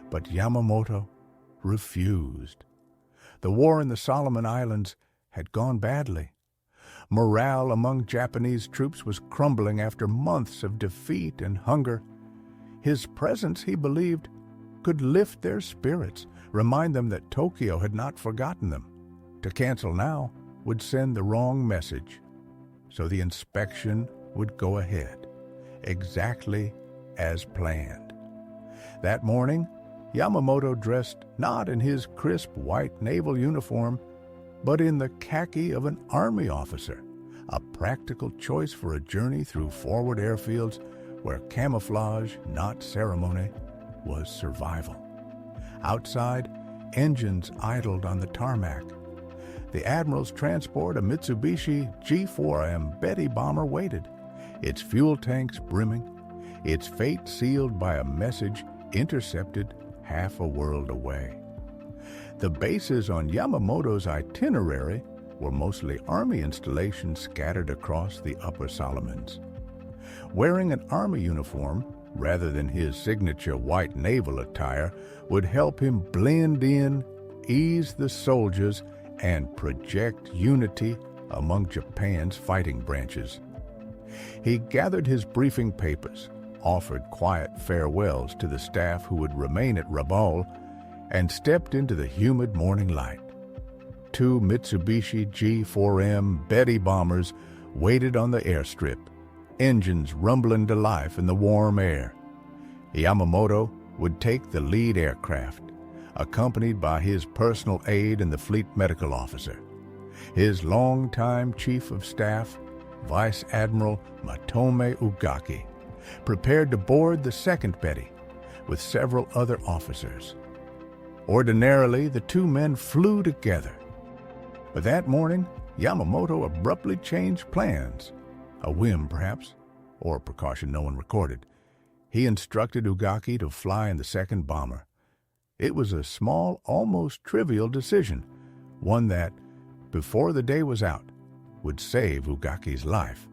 But Yamamoto refused. The war in the Solomon Islands had gone badly. Morale among Japanese troops was crumbling after months of defeat and hunger. His presence, he believed, could lift their spirits, remind them that Tokyo had not forgotten them. To cancel now would send the wrong message. So the inspection would go ahead, exactly as planned. That morning, Yamamoto dressed not in his crisp white naval uniform, but in the khaki of an army officer, a practical choice for a journey through forward airfields where camouflage, not ceremony, was survival. Outside, engines idled on the tarmac. The Admiral's transport, a Mitsubishi G4M Betty bomber, waited, its fuel tanks brimming, its fate sealed by a message intercepted half a world away. The bases on Yamamoto's itinerary were mostly army installations scattered across the Upper Solomons. Wearing an Army uniform, rather than his signature white naval attire, would help him blend in, ease the soldiers, and project unity among Japan's fighting branches. He gathered his briefing papers, offered quiet farewells to the staff who would remain at Rabaul, and stepped into the humid morning light. 2 Mitsubishi G4M Betty bombers waited on the airstrip, engines rumbling to life in the warm air. Yamamoto would take the lead aircraft, accompanied by his personal aide and the fleet medical officer. His longtime chief of staff, Vice Admiral Matome Ugaki, prepared to board the second Betty with several other officers. Ordinarily, the 2 men flew together. But that morning, Yamamoto abruptly changed plans. A whim, perhaps, or a precaution no one recorded. He instructed Ugaki to fly in the second bomber. It was a small, almost trivial decision, one that, before the day was out, would save Ugaki's life.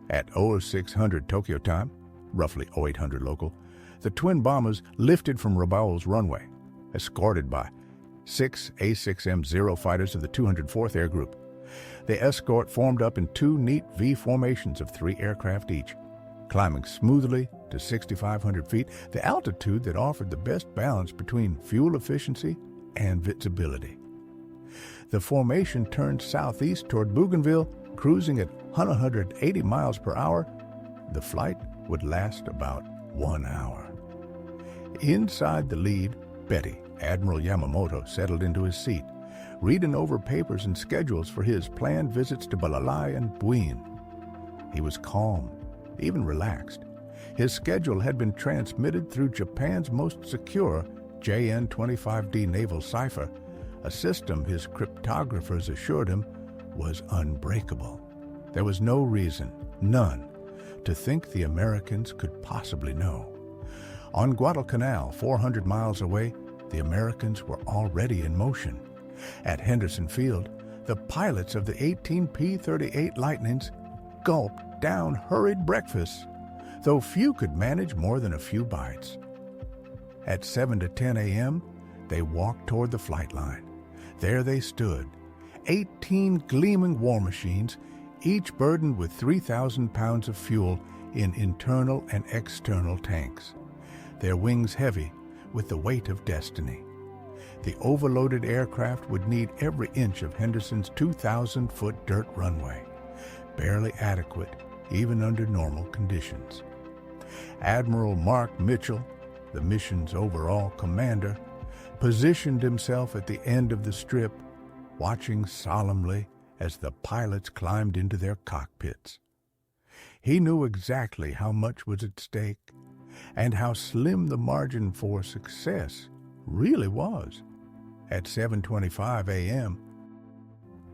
At 0600 Tokyo time, roughly 0800 local, the twin bombers lifted from Rabaul's runway, escorted by 6 A6M0 fighters of the 204th Air Group. The escort formed up in 2 neat V formations of 3 aircraft each, climbing smoothly to 6,500 feet, the altitude that offered the best balance between fuel efficiency and visibility. The formation turned southeast toward Bougainville, cruising at 180 miles per hour. The flight would last about 1 hour. Inside the lead, Betty, Admiral Yamamoto, settled into his seat, reading over papers and schedules for his planned visits to Balalai and Buin. He was calm, even relaxed. His schedule had been transmitted through Japan's most secure JN-25D naval cipher, a system his cryptographers assured him was unbreakable. There was no reason, none, to think the Americans could possibly know. On Guadalcanal, 400 miles away, the Americans were already in motion. At Henderson Field, the pilots of the 18 P-38 Lightnings gulped down hurried breakfasts, though few could manage more than a few bites. At 7 to 10 a.m., they walked toward the flight line. There they stood, 18 gleaming war machines, each burdened with 3,000 pounds of fuel in internal and external tanks, their wings heavy with the weight of destiny. The overloaded aircraft would need every inch of Henderson's 2,000-foot dirt runway, barely adequate even under normal conditions. Admiral Mark Mitchell, the mission's overall commander, positioned himself at the end of the strip, watching solemnly as the pilots climbed into their cockpits. He knew exactly how much was at stake and how slim the margin for success really was. At 7:25 a.m.,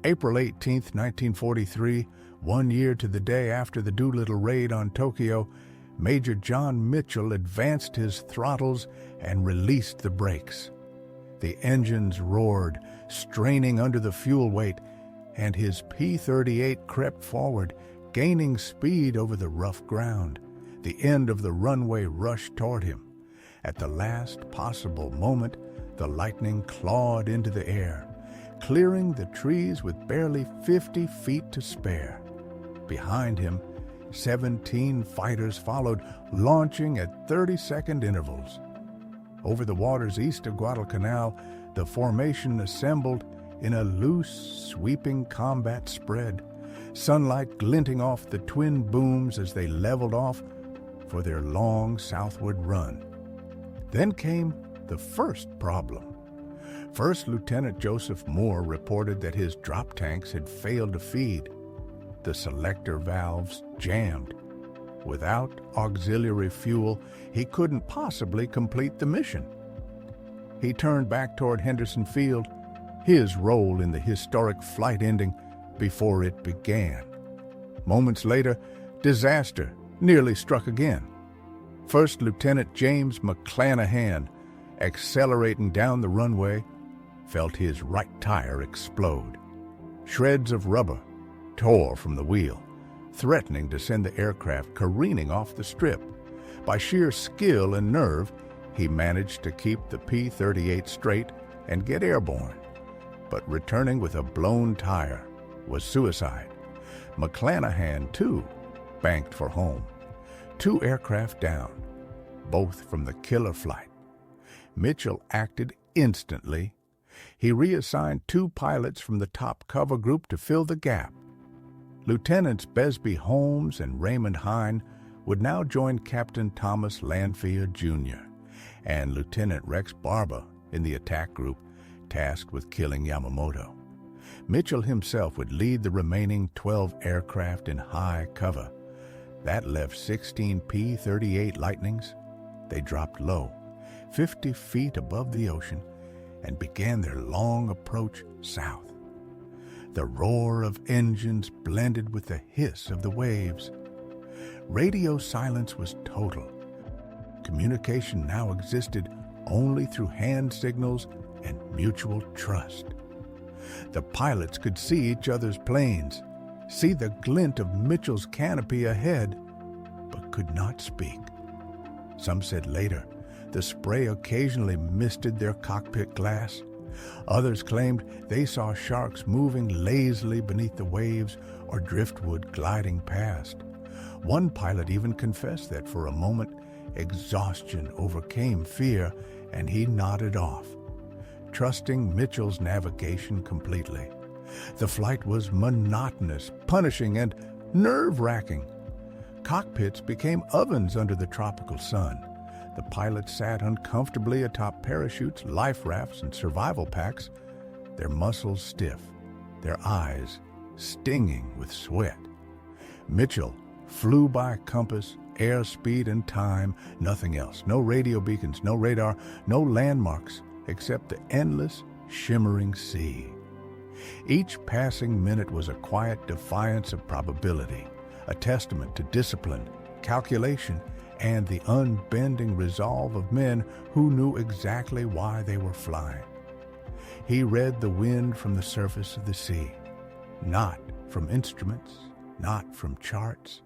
April 18, 1943, 1 year to the day after the Doolittle raid on Tokyo, Major John Mitchell advanced his throttles and released the brakes. The engines roared, straining under the fuel weight, and his P-38 crept forward, gaining speed over the rough ground. The end of the runway rushed toward him. At the last possible moment, the Lightning clawed into the air, clearing the trees with barely 50 feet to spare. Behind him, 17 fighters followed, launching at 30-second intervals. Over the waters east of Guadalcanal, the formation assembled in a loose, sweeping combat spread, sunlight glinting off the twin booms as they leveled off for their long southward run. Then came the first problem. First Lieutenant Joseph Moore reported that his drop tanks had failed to feed. The selector valves jammed. Without auxiliary fuel, he couldn't possibly complete the mission. He turned back toward Henderson Field, his role in the historic flight ending before it began. Moments later, disaster nearly struck again. First Lieutenant James McClanahan, accelerating down the runway, felt his right tire explode. Shreds of rubber tore from the wheel. threatening to send the aircraft careening off the strip. By sheer skill and nerve, he managed to keep the P-38 straight and get airborne. But returning with a blown tire was suicide. McClanahan, too, banked for home. 2 aircraft down, both from the killer flight. Mitchell acted instantly. He reassigned 2 pilots from the top cover group to fill the gap. Lieutenants Besby Holmes and Raymond Hine would now join Captain Thomas Lanphier, Jr. and Lieutenant Rex Barber in the attack group tasked with killing Yamamoto. Mitchell himself would lead the remaining 12 aircraft in high cover. That left 16 P-38 Lightnings. They dropped low, 50 feet above the ocean, and began their long approach south. The roar of engines blended with the hiss of the waves. Radio silence was total. Communication now existed only through hand signals and mutual trust. The pilots could see each other's planes, see the glint of Mitchell's canopy ahead, but could not speak. Some said later the spray occasionally misted their cockpit glass. Others claimed they saw sharks moving lazily beneath the waves or driftwood gliding past. One pilot even confessed that for a moment exhaustion overcame fear and he nodded off, trusting Mitchell's navigation completely. The flight was monotonous, punishing, and nerve-wracking. Cockpits became ovens under the tropical sun. The pilots sat uncomfortably atop parachutes, life rafts, and survival packs, their muscles stiff, their eyes stinging with sweat. Mitchell flew by compass, airspeed, and time, nothing else. No radio beacons, no radar, no landmarks, except the endless, shimmering sea. Each passing minute was a quiet defiance of probability, a testament to discipline, calculation, and the unbending resolve of men who knew exactly why they were flying. He read the wind from the surface of the sea, not from instruments, not from charts,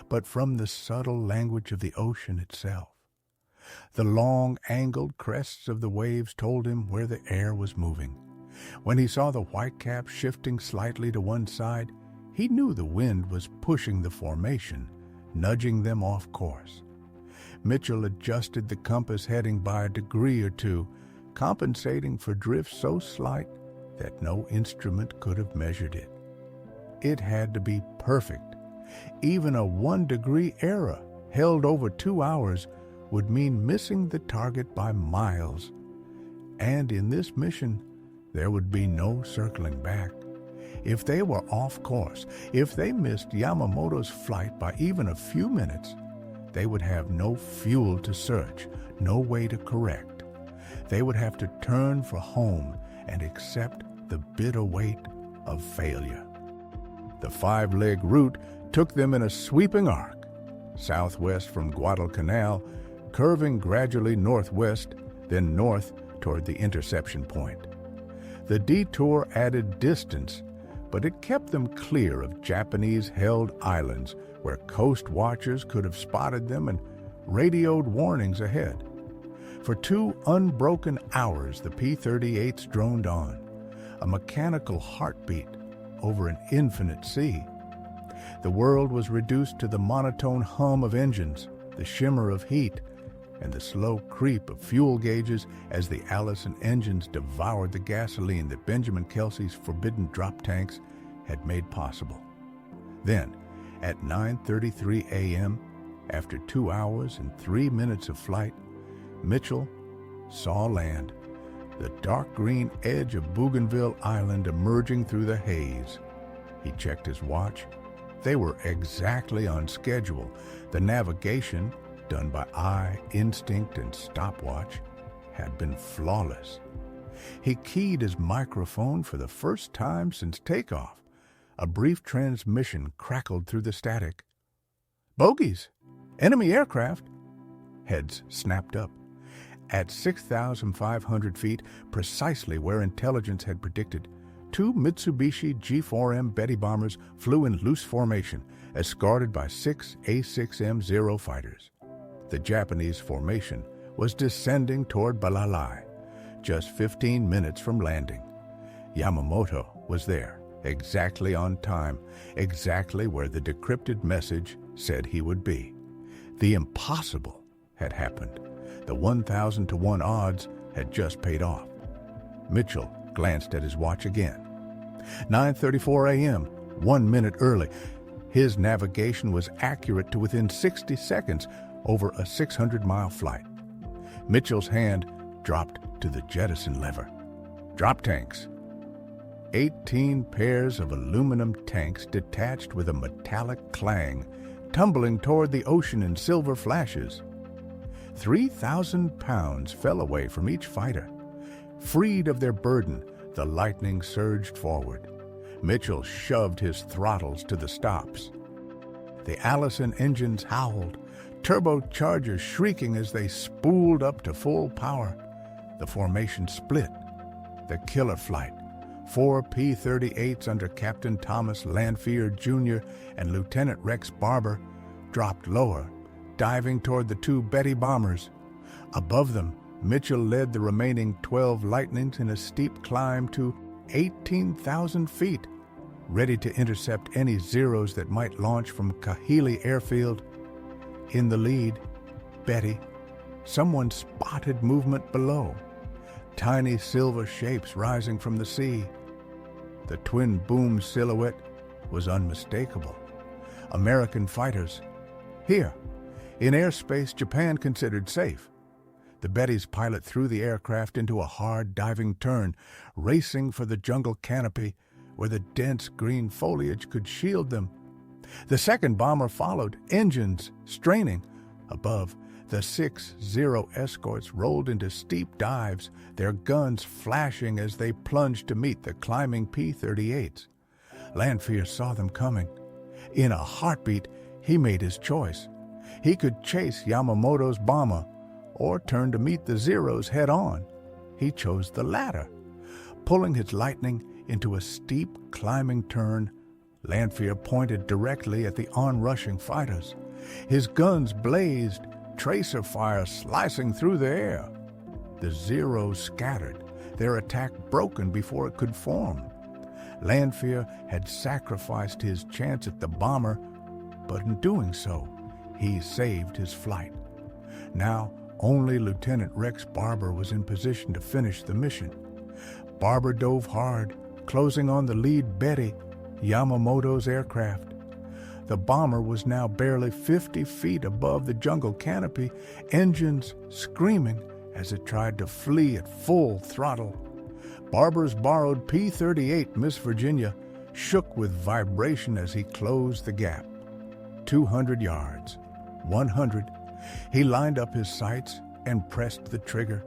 but from the subtle language of the ocean itself. The long, angled crests of the waves told him where the air was moving. When he saw the whitecaps shifting slightly to one side, he knew the wind was pushing the formation, nudging them off course. Mitchell adjusted the compass heading by a degree or two, compensating for drift so slight that no instrument could have measured it. It had to be perfect. Even a 1-degree error held over 2 hours would mean missing the target by miles. And in this mission, there would be no circling back. If they were off course, if they missed Yamamoto's flight by even a few minutes, they would have no fuel to search, no way to correct. They would have to turn for home and accept the bitter weight of failure. The 5-leg route took them in a sweeping arc, southwest from Guadalcanal, curving gradually northwest, then north toward the interception point. The detour added distance, but it kept them clear of Japanese-held islands where coast watchers could have spotted them and radioed warnings ahead. For 2 unbroken hours, the P-38s droned on, a mechanical heartbeat over an infinite sea. The world was reduced to the monotone hum of engines, the shimmer of heat, and the slow creep of fuel gauges as the Allison engines devoured the gasoline that Benjamin Kelsey's forbidden drop tanks had made possible. Then, at 9:33 a.m., after 2 hours and 3 minutes of flight, Mitchell saw land, the dark green edge of Bougainville Island emerging through the haze. He checked his watch. They were exactly on schedule. The navigation, done by eye, instinct, and stopwatch, had been flawless. He keyed his microphone for the first time since takeoff. A brief transmission crackled through the static. "Bogies! Enemy aircraft!" Heads snapped up. At 6,500 feet, precisely where intelligence had predicted, two Mitsubishi G4M Betty bombers flew in loose formation, escorted by 6 A6M-0 fighters. The Japanese formation was descending toward Balalai, just 15 minutes from landing. Yamamoto was there, exactly on time, exactly where the decrypted message said he would be. The impossible had happened. The 1,000-to-1 odds had just paid off. Mitchell glanced at his watch again. 9:34 a.m., 1 minute early. His navigation was accurate to within 60 seconds over a 600-mile flight. Mitchell's hand dropped to the jettison lever. Drop tanks. 18 pairs of aluminum tanks detached with a metallic clang, tumbling toward the ocean in silver flashes. 3,000 pounds fell away from each fighter. Freed of their burden, the Lightning surged forward. Mitchell shoved his throttles to the stops. The Allison engines howled, turbochargers shrieking as they spooled up to full power. The formation split. The killer flight, 4 P-38s under Captain Thomas Lanphier Jr. and Lieutenant Rex Barber, dropped lower, diving toward the 2 Betty bombers. Above them, Mitchell led the remaining 12 Lightnings in a steep climb to 18,000 feet, ready to intercept any Zeros that might launch from Kahili Airfield. In the lead, Betty. Someone spotted movement below. Tiny silver shapes rising from the sea. The twin boom silhouette was unmistakable. American fighters. Here, in airspace Japan considered safe. The Betty's pilot threw the aircraft into a hard diving turn, racing for the jungle canopy where the dense green foliage could shield them. The second bomber followed, engines straining. Above, the 6 Zero escorts rolled into steep dives, their guns flashing as they plunged to meet the climbing P-38s. Lanphier saw them coming. In a heartbeat, he made his choice. He could chase Yamamoto's bomber or turn to meet the Zeros head-on. He chose the latter. Pulling his Lightning into a steep climbing turn, Lanphier pointed directly at the onrushing fighters. His guns blazed, tracer fire slicing through the air. The Zeros scattered, their attack broken before it could form. Lanphier had sacrificed his chance at the bomber, but in doing so, he saved his flight. Now, only Lieutenant Rex Barber was in position to finish the mission. Barber dove hard, closing on the lead Betty, Yamamoto's aircraft. The bomber was now barely 50 feet above the jungle canopy, engines screaming as it tried to flee at full throttle. Barber's borrowed P-38 Miss Virginia shook with vibration as he closed the gap. 200 yards, 100. He lined up his sights and pressed the trigger.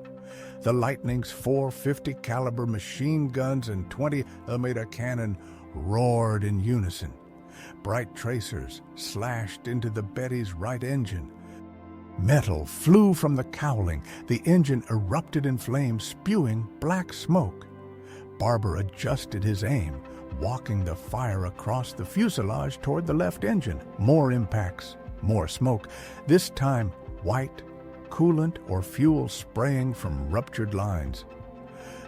The Lightning's 450 caliber machine guns and 20mm cannon roared in unison. Bright tracers slashed into the Betty's right engine. Metal flew from the cowling. The engine erupted in flames, spewing black smoke. Barber adjusted his aim, walking the fire across the fuselage toward the left engine. More impacts, more smoke, this time white, coolant or fuel spraying from ruptured lines.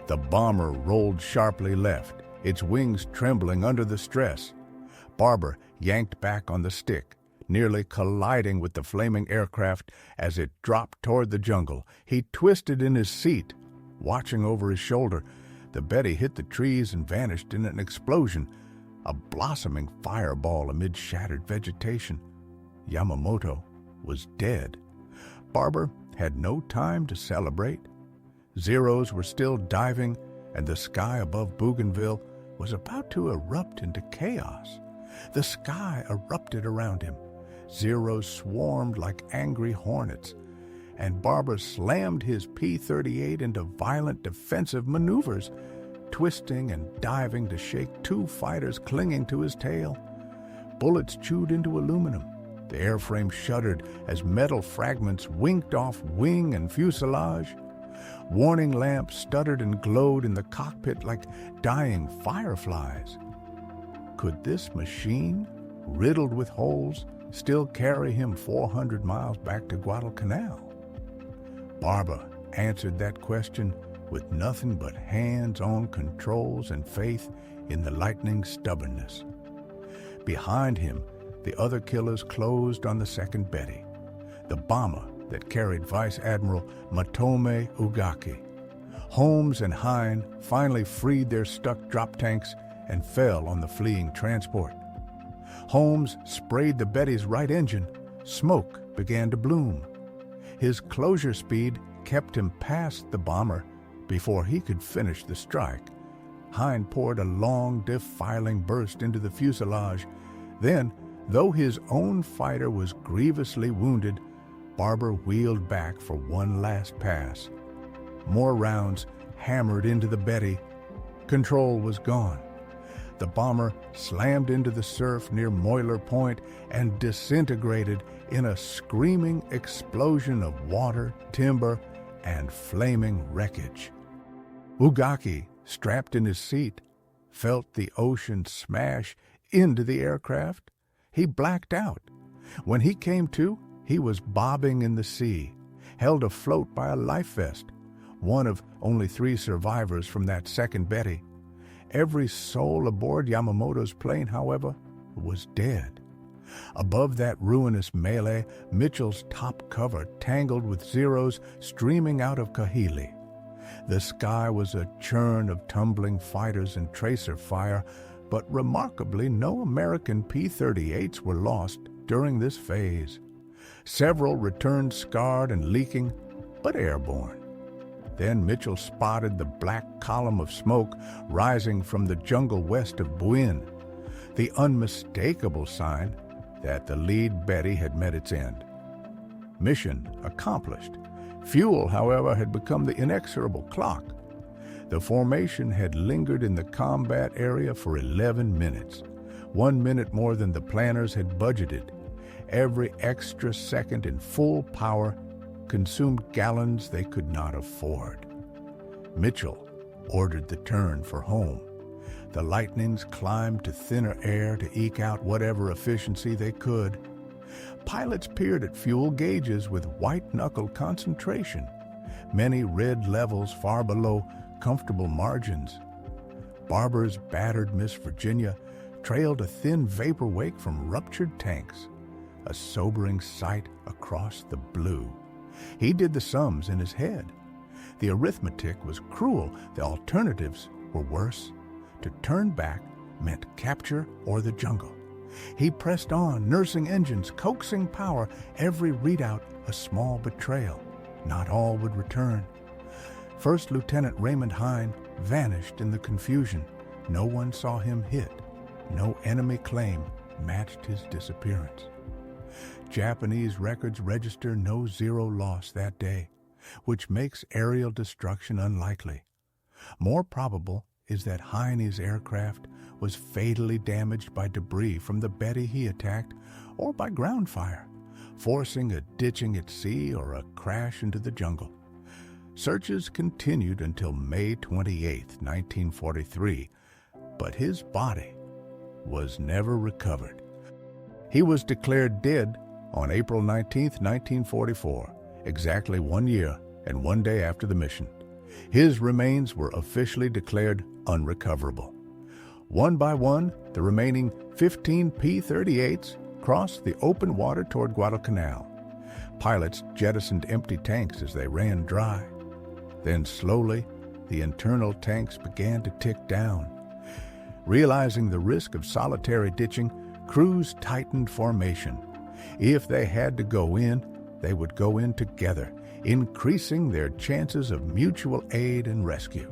The bomber rolled sharply left, its wings trembling under the stress. Barber yanked back on the stick, nearly colliding with the flaming aircraft as it dropped toward the jungle. He twisted in his seat, watching over his shoulder. The Betty hit the trees and vanished in an explosion, a blossoming fireball amid shattered vegetation. Yamamoto was dead. Barber had no time to celebrate. Zeros were still diving, and the sky above Bougainville was about to erupt into chaos. The sky erupted around him. Zeros swarmed like angry hornets, and Barber slammed his P-38 into violent defensive maneuvers, twisting and diving to shake 2 fighters clinging to his tail. Bullets chewed into aluminum. The airframe shuddered as metal fragments winked off wing and fuselage. Warning lamps stuttered and glowed in the cockpit like dying fireflies. Could this machine, riddled with holes, still carry him 400 miles back to Guadalcanal? Barber answered that question with nothing but hands-on controls and faith in the lightning's stubbornness. Behind him, the other killers closed on the second Betty, the bomber that carried Vice Admiral Matome Ugaki. Holmes and Hine finally freed their stuck drop tanks and fell on the fleeing transport. Holmes sprayed the Betty's right engine. Smoke began to bloom. His closure speed kept him past the bomber before he could finish the strike. Hine poured a long, defiling burst into the fuselage. Then, though his own fighter was grievously wounded, Barber wheeled back for one last pass. More rounds hammered into the Betty. Control was gone. The bomber slammed into the surf near Moyler Point and disintegrated in a screaming explosion of water, timber, and flaming wreckage. Ugaki, strapped in his seat, felt the ocean smash into the aircraft. He blacked out. When he came to, he was bobbing in the sea, held afloat by a life vest, one of only 3 survivors from that second Betty. Every soul aboard Yamamoto's plane, however, was dead. Above that ruinous melee, Mitchell's top cover tangled with Zeros streaming out of Kahili. The sky was a churn of tumbling fighters and tracer fire, but remarkably no American P-38s were lost during this phase. Several returned scarred and leaking, but airborne. Then Mitchell spotted the black column of smoke rising from the jungle west of Buin, the unmistakable sign that the lead Betty had met its end. Mission accomplished. Fuel, however, had become the inexorable clock. The formation had lingered in the combat area for 11 minutes, 1 minute more than the planners had budgeted. Every extra second in full power consumed gallons they could not afford. Mitchell ordered the turn for home. The Lightnings climbed to thinner air to eke out whatever efficiency they could. Pilots peered at fuel gauges with white-knuckle concentration, many red levels far below comfortable margins. Barber's battered Miss Virginia trailed a thin vapor wake from ruptured tanks, a sobering sight across the blue. He did the sums in his head. The arithmetic was cruel. The alternatives were worse. To turn back meant capture or the jungle. He pressed on, nursing engines, coaxing power, every readout a small betrayal. Not all would return. First Lieutenant Raymond Hine vanished in the confusion. No one saw him hit. No enemy claim matched his disappearance. Japanese records register no Zero loss that day, which makes aerial destruction unlikely. More probable is that Heine's aircraft was fatally damaged by debris from the Betty he attacked or by ground fire, forcing a ditching at sea or a crash into the jungle. Searches continued until May 28, 1943, but his body was never recovered. He was declared dead on April 19, 1944, exactly 1 year and 1 day after the mission. His remains were officially declared unrecoverable. One by one, the remaining 15 P-38s crossed the open water toward Guadalcanal. Pilots jettisoned empty tanks as they ran dry. Then slowly, the internal tanks began to tick down. Realizing the risk of solitary ditching, crews tightened formation. If they had to go in, they would go in together, increasing their chances of mutual aid and rescue.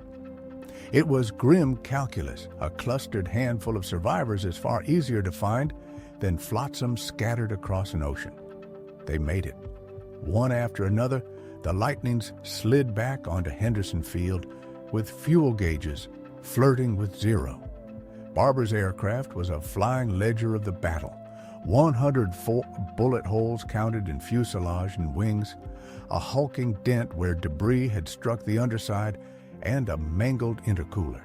It was grim calculus. A clustered handful of survivors is far easier to find than flotsam scattered across an ocean. They made it. One after another, the Lightnings slid back onto Henderson Field with fuel gauges flirting with zero. Barber's aircraft was a flying ledger of the battle. 104 bullet holes counted in fuselage and wings, a hulking dent where debris had struck the underside, and a mangled intercooler.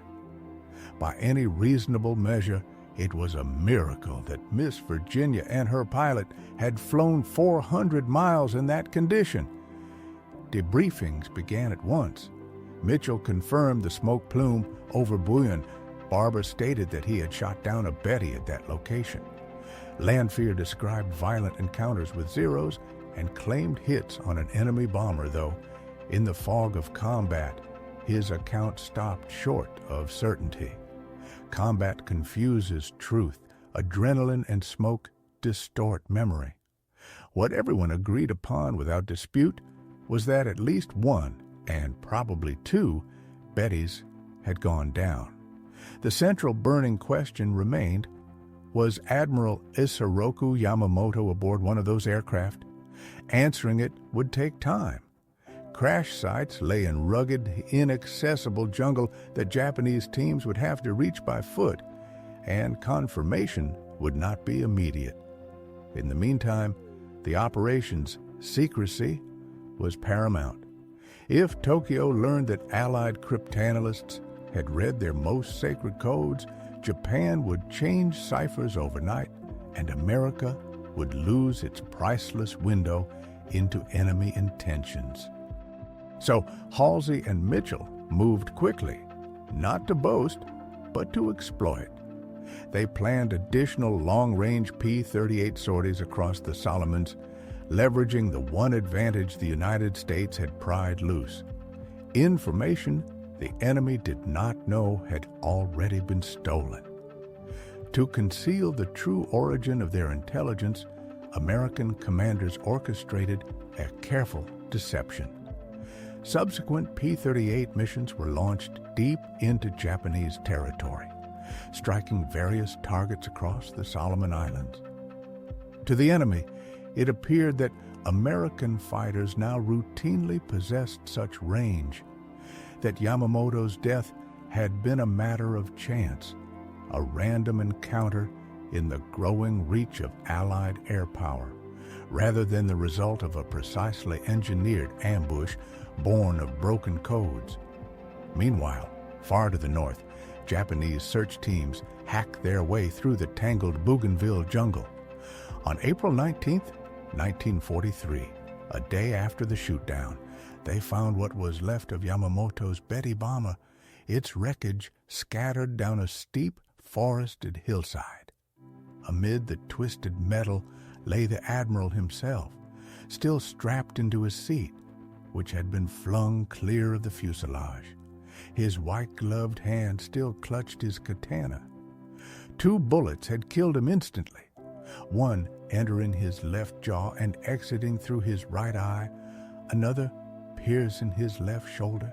By any reasonable measure, it was a miracle that Miss Virginia and her pilot had flown 400 miles in that condition. Debriefings began at once. Mitchell confirmed the smoke plume over Buyan. Barber stated that he had shot down a Betty at that location. Lanfear described violent encounters with Zeros and claimed hits on an enemy bomber, though in the fog of combat, his account stopped short of certainty. Combat confuses truth. Adrenaline and smoke distort memory. What everyone agreed upon without dispute was that at least one, and probably two, Bettys had gone down. The central burning question remained, was Admiral Isoroku Yamamoto aboard one of those aircraft? Answering it would take time. Crash sites lay in rugged, inaccessible jungle that Japanese teams would have to reach by foot, and confirmation would not be immediate. In the meantime, the operation's secrecy was paramount. If Tokyo learned that Allied cryptanalysts had read their most sacred codes, Japan would change ciphers overnight, and America would lose its priceless window into enemy intentions. So Halsey and Mitchell moved quickly, not to boast, but to exploit. They planned additional long-range P-38 sorties across the Solomons, leveraging the one advantage the United States had pried loose: information the enemy did not know had already been stolen. To conceal the true origin of their intelligence, American commanders orchestrated a careful deception. Subsequent P-38 missions were launched deep into Japanese territory, striking various targets across the Solomon Islands. To the enemy, it appeared that American fighters now routinely possessed such range, that Yamamoto's death had been a matter of chance, a random encounter in the growing reach of Allied air power, rather than the result of a precisely engineered ambush born of broken codes. Meanwhile, far to the north, Japanese search teams hacked their way through the tangled Bougainville jungle. On April 19, 1943, a day after the shootdown, they found what was left of Yamamoto's Betty bomber, its wreckage scattered down a steep, forested hillside. Amid the twisted metal lay the Admiral himself, still strapped into his seat, which had been flung clear of the fuselage. His white-gloved hand still clutched his katana. 2 bullets had killed him instantly, one entering his left jaw and exiting through his right eye, another piercing his left shoulder.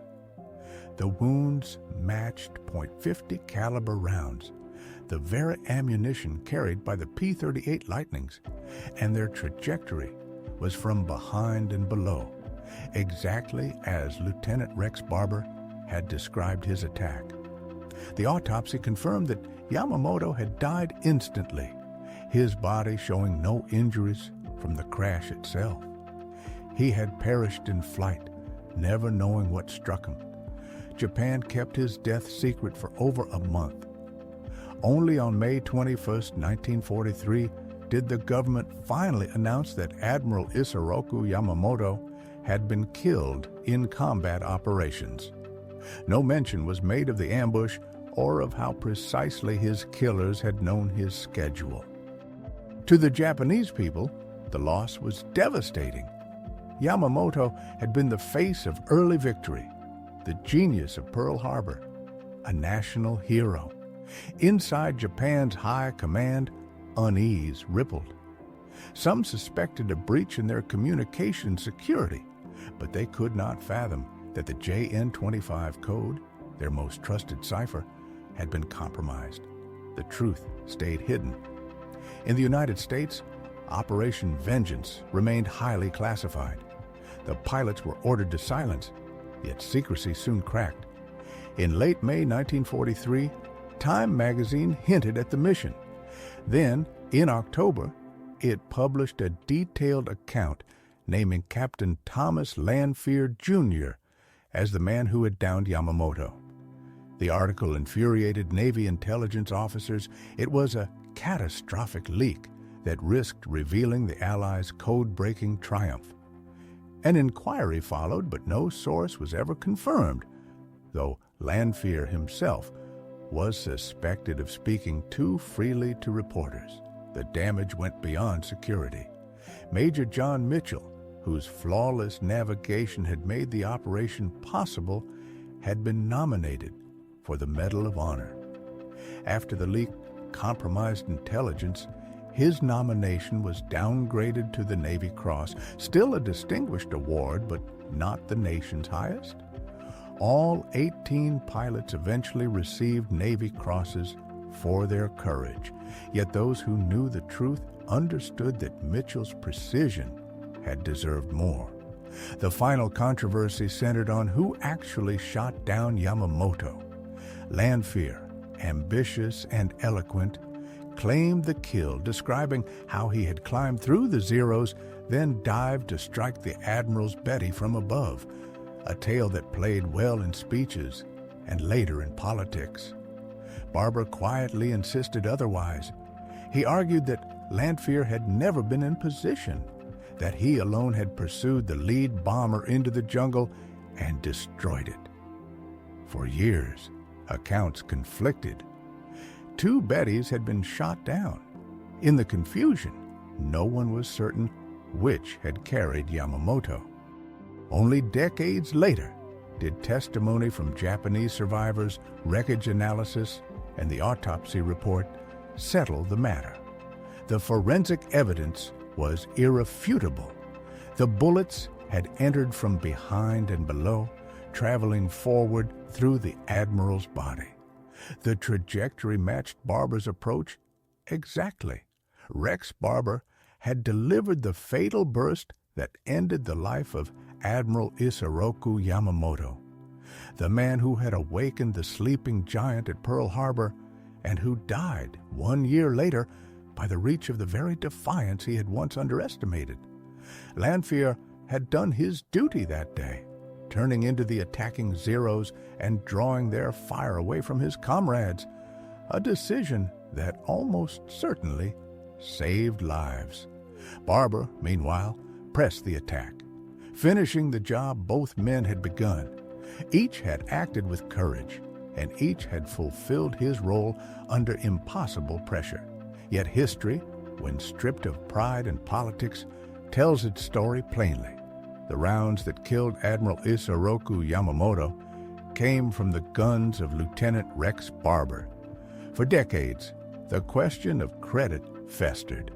The wounds matched .50 caliber rounds, the very ammunition carried by the P-38 Lightnings, and their trajectory was from behind and below, exactly as Lieutenant Rex Barber had described his attack. The autopsy confirmed that Yamamoto had died instantly, his body showing no injuries from the crash itself. He had perished in flight, never knowing what struck him. Japan kept his death secret for over a month. Only on May 21, 1943, did the government finally announce that Admiral Isoroku Yamamoto had been killed in combat operations. No mention was made of the ambush or of how precisely his killers had known his schedule. To the Japanese people, the loss was devastating. Yamamoto had been the face of early victory, the genius of Pearl Harbor, a national hero. Inside Japan's high command, unease rippled. Some suspected a breach in their communication security, but they could not fathom that the JN-25 code, their most trusted cipher, had been compromised. The truth stayed hidden. In the United States, Operation Vengeance remained highly classified. The pilots were ordered to silence, yet secrecy soon cracked. In late May 1943, Time magazine hinted at the mission. Then, in October, it published a detailed account naming Captain Thomas Lanphier, Jr. as the man who had downed Yamamoto. The article infuriated Navy intelligence officers. It was a catastrophic leak that risked revealing the Allies' code-breaking triumph. An inquiry followed, but no source was ever confirmed, though Lanphier himself was suspected of speaking too freely to reporters. The damage went beyond security. Major John Mitchell, whose flawless navigation had made the operation possible, had been nominated for the Medal of Honor. After the leak compromised intelligence, his nomination was downgraded to the Navy Cross, still a distinguished award, but not the nation's highest. All 18 pilots eventually received Navy Crosses for their courage, yet those who knew the truth understood that Mitchell's precision had deserved more. The final controversy centered on who actually shot down Yamamoto. Lanphier, ambitious and eloquent, claimed the kill, describing how he had climbed through the Zeros, then dived to strike the Admiral's Betty from above, a tale that played well in speeches and later in politics. Barber quietly insisted otherwise. He argued that Lanphier had never been in position, that he alone had pursued the lead bomber into the jungle and destroyed it. For years, accounts conflicted. 2 Bettys had been shot down. In the confusion, no one was certain which had carried Yamamoto. Only decades later did testimony from Japanese survivors, wreckage analysis, and the autopsy report settle the matter. The forensic evidence was irrefutable. The bullets had entered from behind and below, traveling forward through the Admiral's body. The trajectory matched Barber's approach exactly. Rex Barber had delivered the fatal burst that ended the life of Admiral Isoroku Yamamoto, the man who had awakened the sleeping giant at Pearl Harbor and who died 1 year later by the reach of the very defiance he had once underestimated. Lanphier had done his duty that day, turning into the attacking Zeros and drawing their fire away from his comrades, a decision that almost certainly saved lives. Barber, meanwhile, pressed the attack, finishing the job both men had begun. Each had acted with courage, and each had fulfilled his role under impossible pressure. Yet history, when stripped of pride and politics, tells its story plainly. The rounds that killed Admiral Isoroku Yamamoto came from the guns of Lieutenant Rex Barber. For decades, the question of credit festered.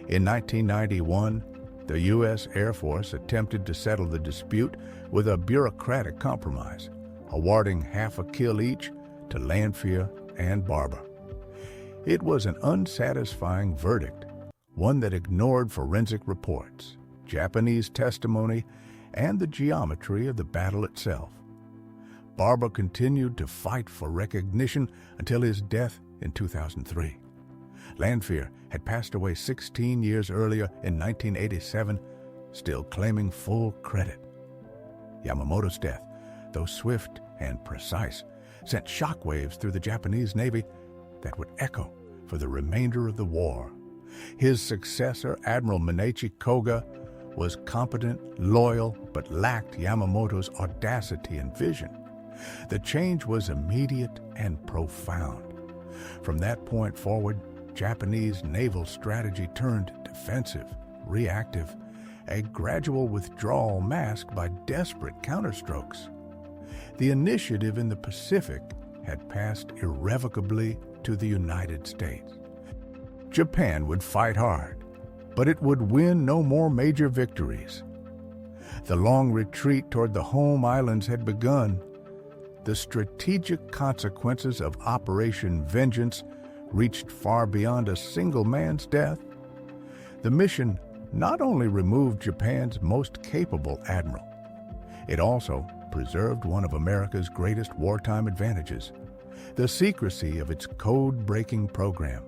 In 1991, the U.S. Air Force attempted to settle the dispute with a bureaucratic compromise, awarding half a kill each to Lanphier and Barber. It was an unsatisfying verdict, one that ignored forensic reports, Japanese testimony, and the geometry of the battle itself. Barber continued to fight for recognition until his death in 2003. Lanphier had passed away 16 years earlier in 1987, still claiming full credit. Yamamoto's death, though swift and precise, sent shockwaves through the Japanese Navy that would echo for the remainder of the war. His successor, Admiral Minechi Koga, was competent, loyal, but lacked Yamamoto's audacity and vision. The change was immediate and profound. From that point forward, Japanese naval strategy turned defensive, reactive, a gradual withdrawal masked by desperate counterstrokes. The initiative in the Pacific had passed irrevocably to the United States. Japan would fight hard, but it would win no more major victories. The long retreat toward the home islands had begun. The strategic consequences of Operation Vengeance reached far beyond a single man's death. The mission not only removed Japan's most capable admiral, it also preserved one of America's greatest wartime advantages, the secrecy of its code-breaking program.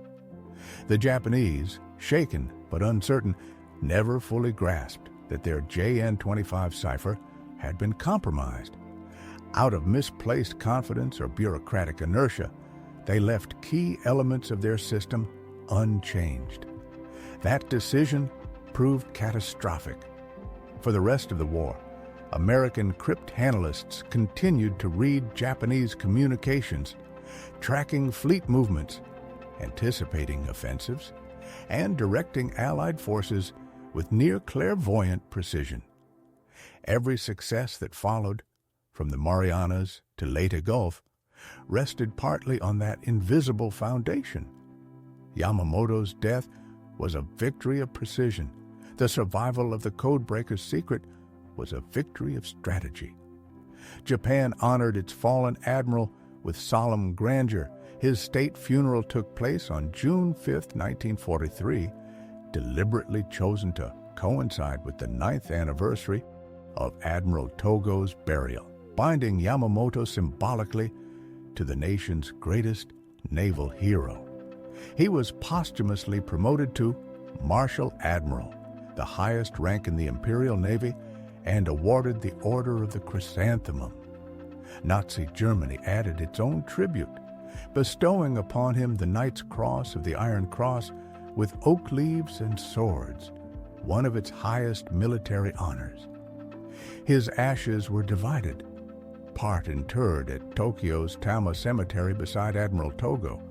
The Japanese, shaken but uncertain, never fully grasped that their JN-25 cipher had been compromised. Out of misplaced confidence or bureaucratic inertia, they left key elements of their system unchanged. That decision proved catastrophic. For the rest of the war, American cryptanalysts continued to read Japanese communications, tracking fleet movements, anticipating offensives, and directing Allied forces with near clairvoyant precision. Every success that followed, from the Marianas to Leyte Gulf, rested partly on that invisible foundation. Yamamoto's death was a victory of precision. The survival of the codebreaker's secret was a victory of strategy. Japan honored its fallen admiral with solemn grandeur. His state funeral took place on June 5, 1943, deliberately chosen to coincide with the 9th anniversary of Admiral Togo's burial, binding Yamamoto symbolically to the nation's greatest naval hero. He was posthumously promoted to Marshal Admiral, the highest rank in the Imperial Navy, and awarded the Order of the Chrysanthemum. Nazi Germany added its own tribute, bestowing upon him the Knight's Cross of the Iron Cross with oak leaves and swords, one of its highest military honors. His ashes were divided, part interred at Tokyo's Tama Cemetery beside Admiral Togo.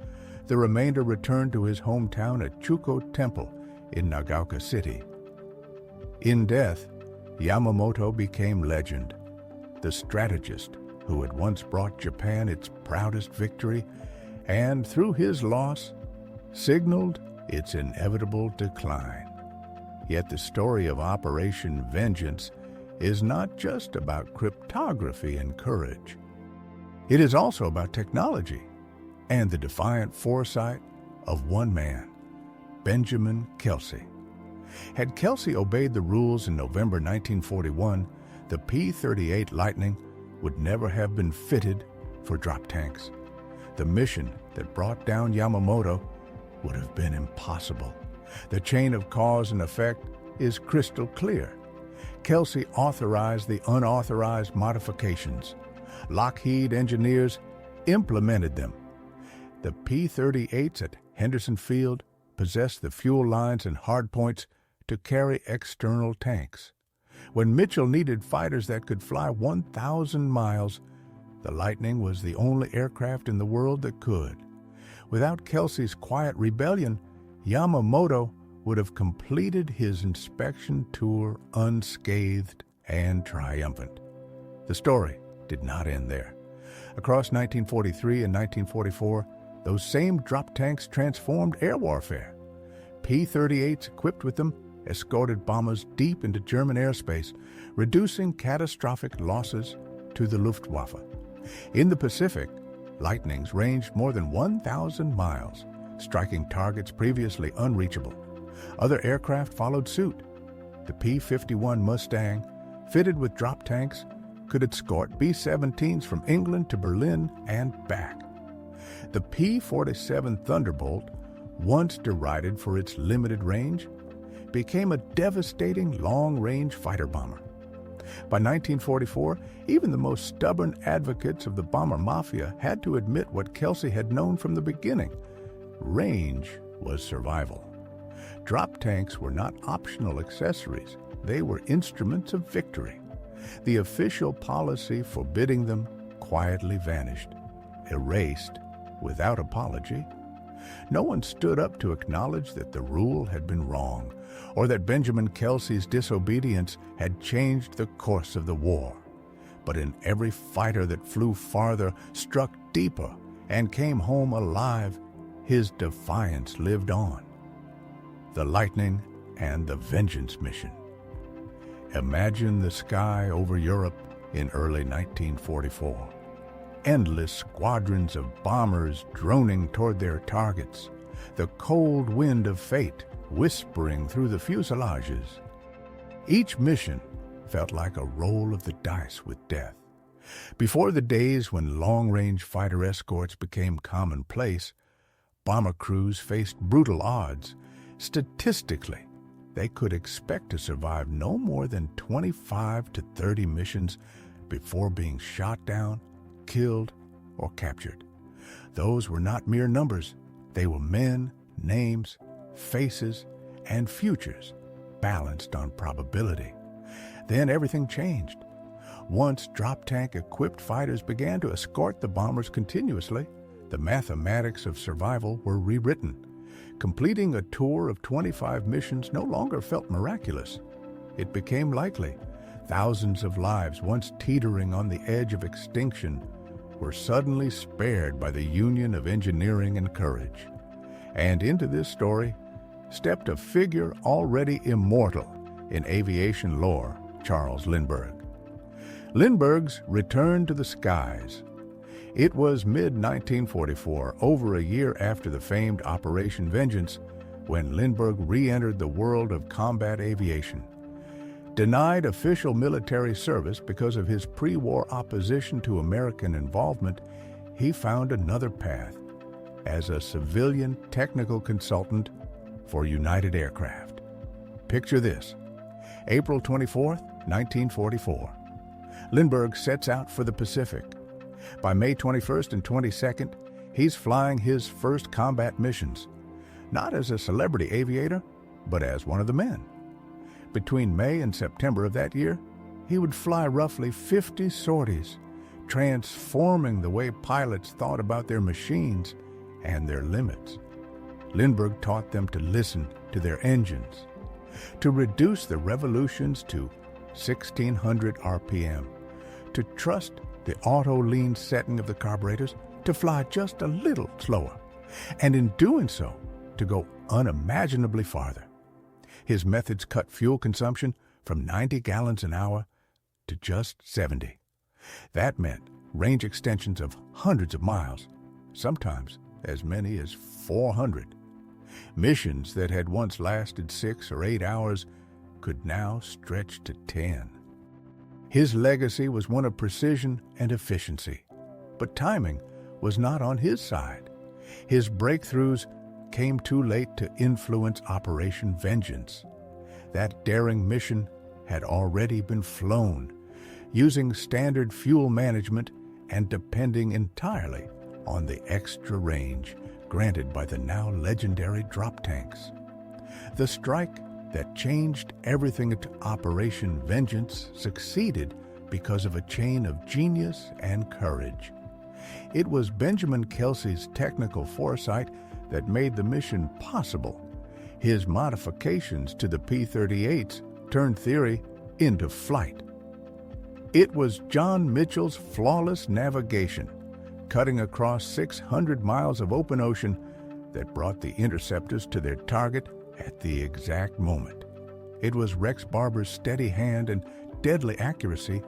The remainder returned to his hometown at Chuko Temple in Nagaoka City. In death, Yamamoto became legend, the strategist who had once brought Japan its proudest victory and, through his loss, signaled its inevitable decline. Yet the story of Operation Vengeance is not just about cryptography and courage. It is also about technology and the defiant foresight of one man, Benjamin Kelsey. Had Kelsey obeyed the rules in November 1941, the P-38 Lightning would never have been fitted for drop tanks. The mission that brought down Yamamoto would have been impossible. The chain of cause and effect is crystal clear. Kelsey authorized the unauthorized modifications. Lockheed engineers implemented them. The P-38s at Henderson Field possessed the fuel lines and hardpoints to carry external tanks. When Mitchell needed fighters that could fly 1,000 miles, the Lightning was the only aircraft in the world that could. Without Kelsey's quiet rebellion, Yamamoto would have completed his inspection tour unscathed and triumphant. The story did not end there. Across 1943 and 1944, those same drop tanks transformed air warfare. P-38s equipped with them escorted bombers deep into German airspace, reducing catastrophic losses to the Luftwaffe. In the Pacific, Lightnings ranged more than 1,000 miles, striking targets previously unreachable. Other aircraft followed suit. The P-51 Mustang, fitted with drop tanks, could escort B-17s from England to Berlin and back. The P-47 Thunderbolt, once derided for its limited range, became a devastating long-range fighter bomber. By 1944, even the most stubborn advocates of the bomber mafia had to admit what Kelsey had known from the beginning: range was survival. Drop tanks were not optional accessories. They were instruments of victory. The official policy forbidding them quietly vanished, erased without apology. No one stood up to acknowledge that the rule had been wrong, or that Benjamin Kelsey's disobedience had changed the course of the war. But in every fighter that flew farther, struck deeper, and came home alive, his defiance lived on. The Lightning and the Vengeance mission. Imagine the sky over Europe in early 1944. Endless squadrons of bombers droning toward their targets, the cold wind of fate whispering through the fuselages. Each mission felt like a roll of the dice with death. Before the days when long-range fighter escorts became commonplace, bomber crews faced brutal odds. Statistically, they could expect to survive no more than 25 to 30 missions before being shot down, killed, or captured. Those were not mere numbers. They were men, names, faces, and futures balanced on probability. Then everything changed. Once drop-tank-equipped fighters began to escort the bombers continuously, the mathematics of survival were rewritten. Completing a tour of 25 missions no longer felt miraculous. It became likely. Thousands of lives, once teetering on the edge of extinction, were suddenly spared by the union of engineering and courage. And into this story stepped a figure already immortal in aviation lore, Charles Lindbergh. Lindbergh's return to the skies. It was mid-1944, over a year after the famed Operation Vengeance, when Lindbergh re-entered the world of combat aviation. Denied official military service because of his pre-war opposition to American involvement, he found another path as a civilian technical consultant for United Aircraft. Picture this: April 24, 1944. Lindbergh sets out for the Pacific. By May 21st and 22nd, he's flying his first combat missions, not as a celebrity aviator, but as one of the men. Between May and September of that year, he would fly roughly 50 sorties, transforming the way pilots thought about their machines and their limits. Lindbergh taught them to listen to their engines, to reduce the revolutions to 1600 RPM, to trust the auto-lean setting of the carburetors, to fly just a little slower, and in doing so, to go unimaginably farther. His methods cut fuel consumption from 90 gallons an hour to just 70. That meant range extensions of hundreds of miles, sometimes as many as 400. Missions that had once lasted 6 or 8 hours could now stretch to 10. His legacy was one of precision and efficiency, but timing was not on his side. His breakthroughs came too late to influence Operation Vengeance. That daring mission had already been flown, using standard fuel management and depending entirely on the extra range granted by the now legendary drop tanks. The strike that changed everything at Operation Vengeance succeeded because of a chain of genius and courage. It was Benjamin Kelsey's technical foresight that made the mission possible. His modifications to the P-38s turned theory into flight. It was John Mitchell's flawless navigation, cutting across 600 miles of open ocean, that brought the interceptors to their target at the exact moment. It was Rex Barber's steady hand and deadly accuracy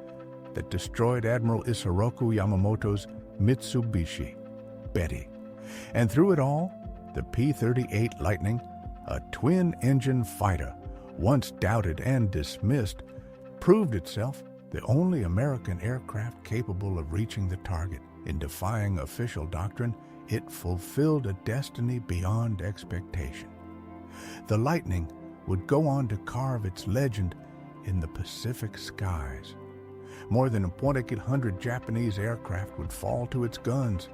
that destroyed Admiral Isoroku Yamamoto's Mitsubishi, Betty. And through it all, the P-38 Lightning, a twin-engine fighter, once doubted and dismissed, proved itself the only American aircraft capable of reaching the target. In defying official doctrine, it fulfilled a destiny beyond expectation. The Lightning would go on to carve its legend in the Pacific skies. More than 100 Japanese aircraft would fall to its guns.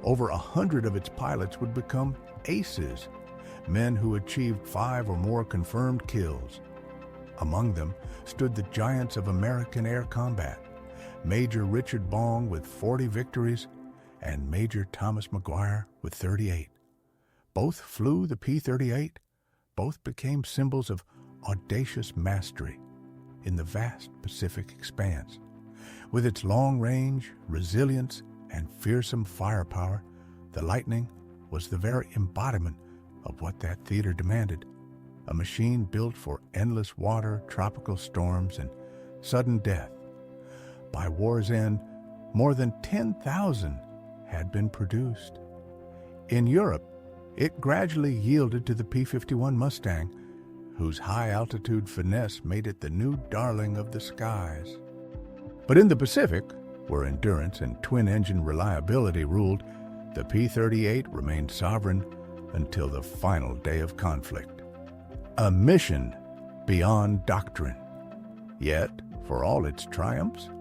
Over 100 of its pilots would become aces, men who achieved 5 or more confirmed kills. Among them stood the giants of American air combat, Major Richard Bong with 40 victories and Major Thomas McGuire with 38. Both flew the P-38. Both became symbols of audacious mastery in the vast Pacific expanse. With its long range, resilience, and fearsome firepower, the Lightning was the very embodiment of what that theater demanded, a machine built for endless water, tropical storms, and sudden death. By war's end, more than 10,000 had been produced. In Europe, it gradually yielded to the P-51 Mustang, whose high-altitude finesse made it the new darling of the skies. But in the Pacific, where endurance and twin-engine reliability ruled, the P-38 remained sovereign until the final day of conflict. A mission beyond doctrine. Yet, for all its triumphs,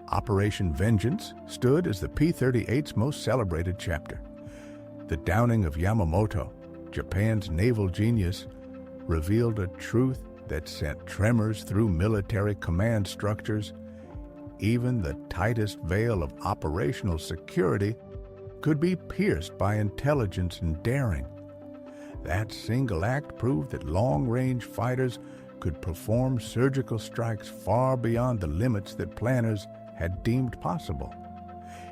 Operation Vengeance stood as the P-38's most celebrated chapter. The downing of Yamamoto, Japan's naval genius, revealed a truth that sent tremors through military command structures. Even the tightest veil of operational security could be pierced by intelligence and daring. That single act proved that long-range fighters could perform surgical strikes far beyond the limits that planners had deemed possible.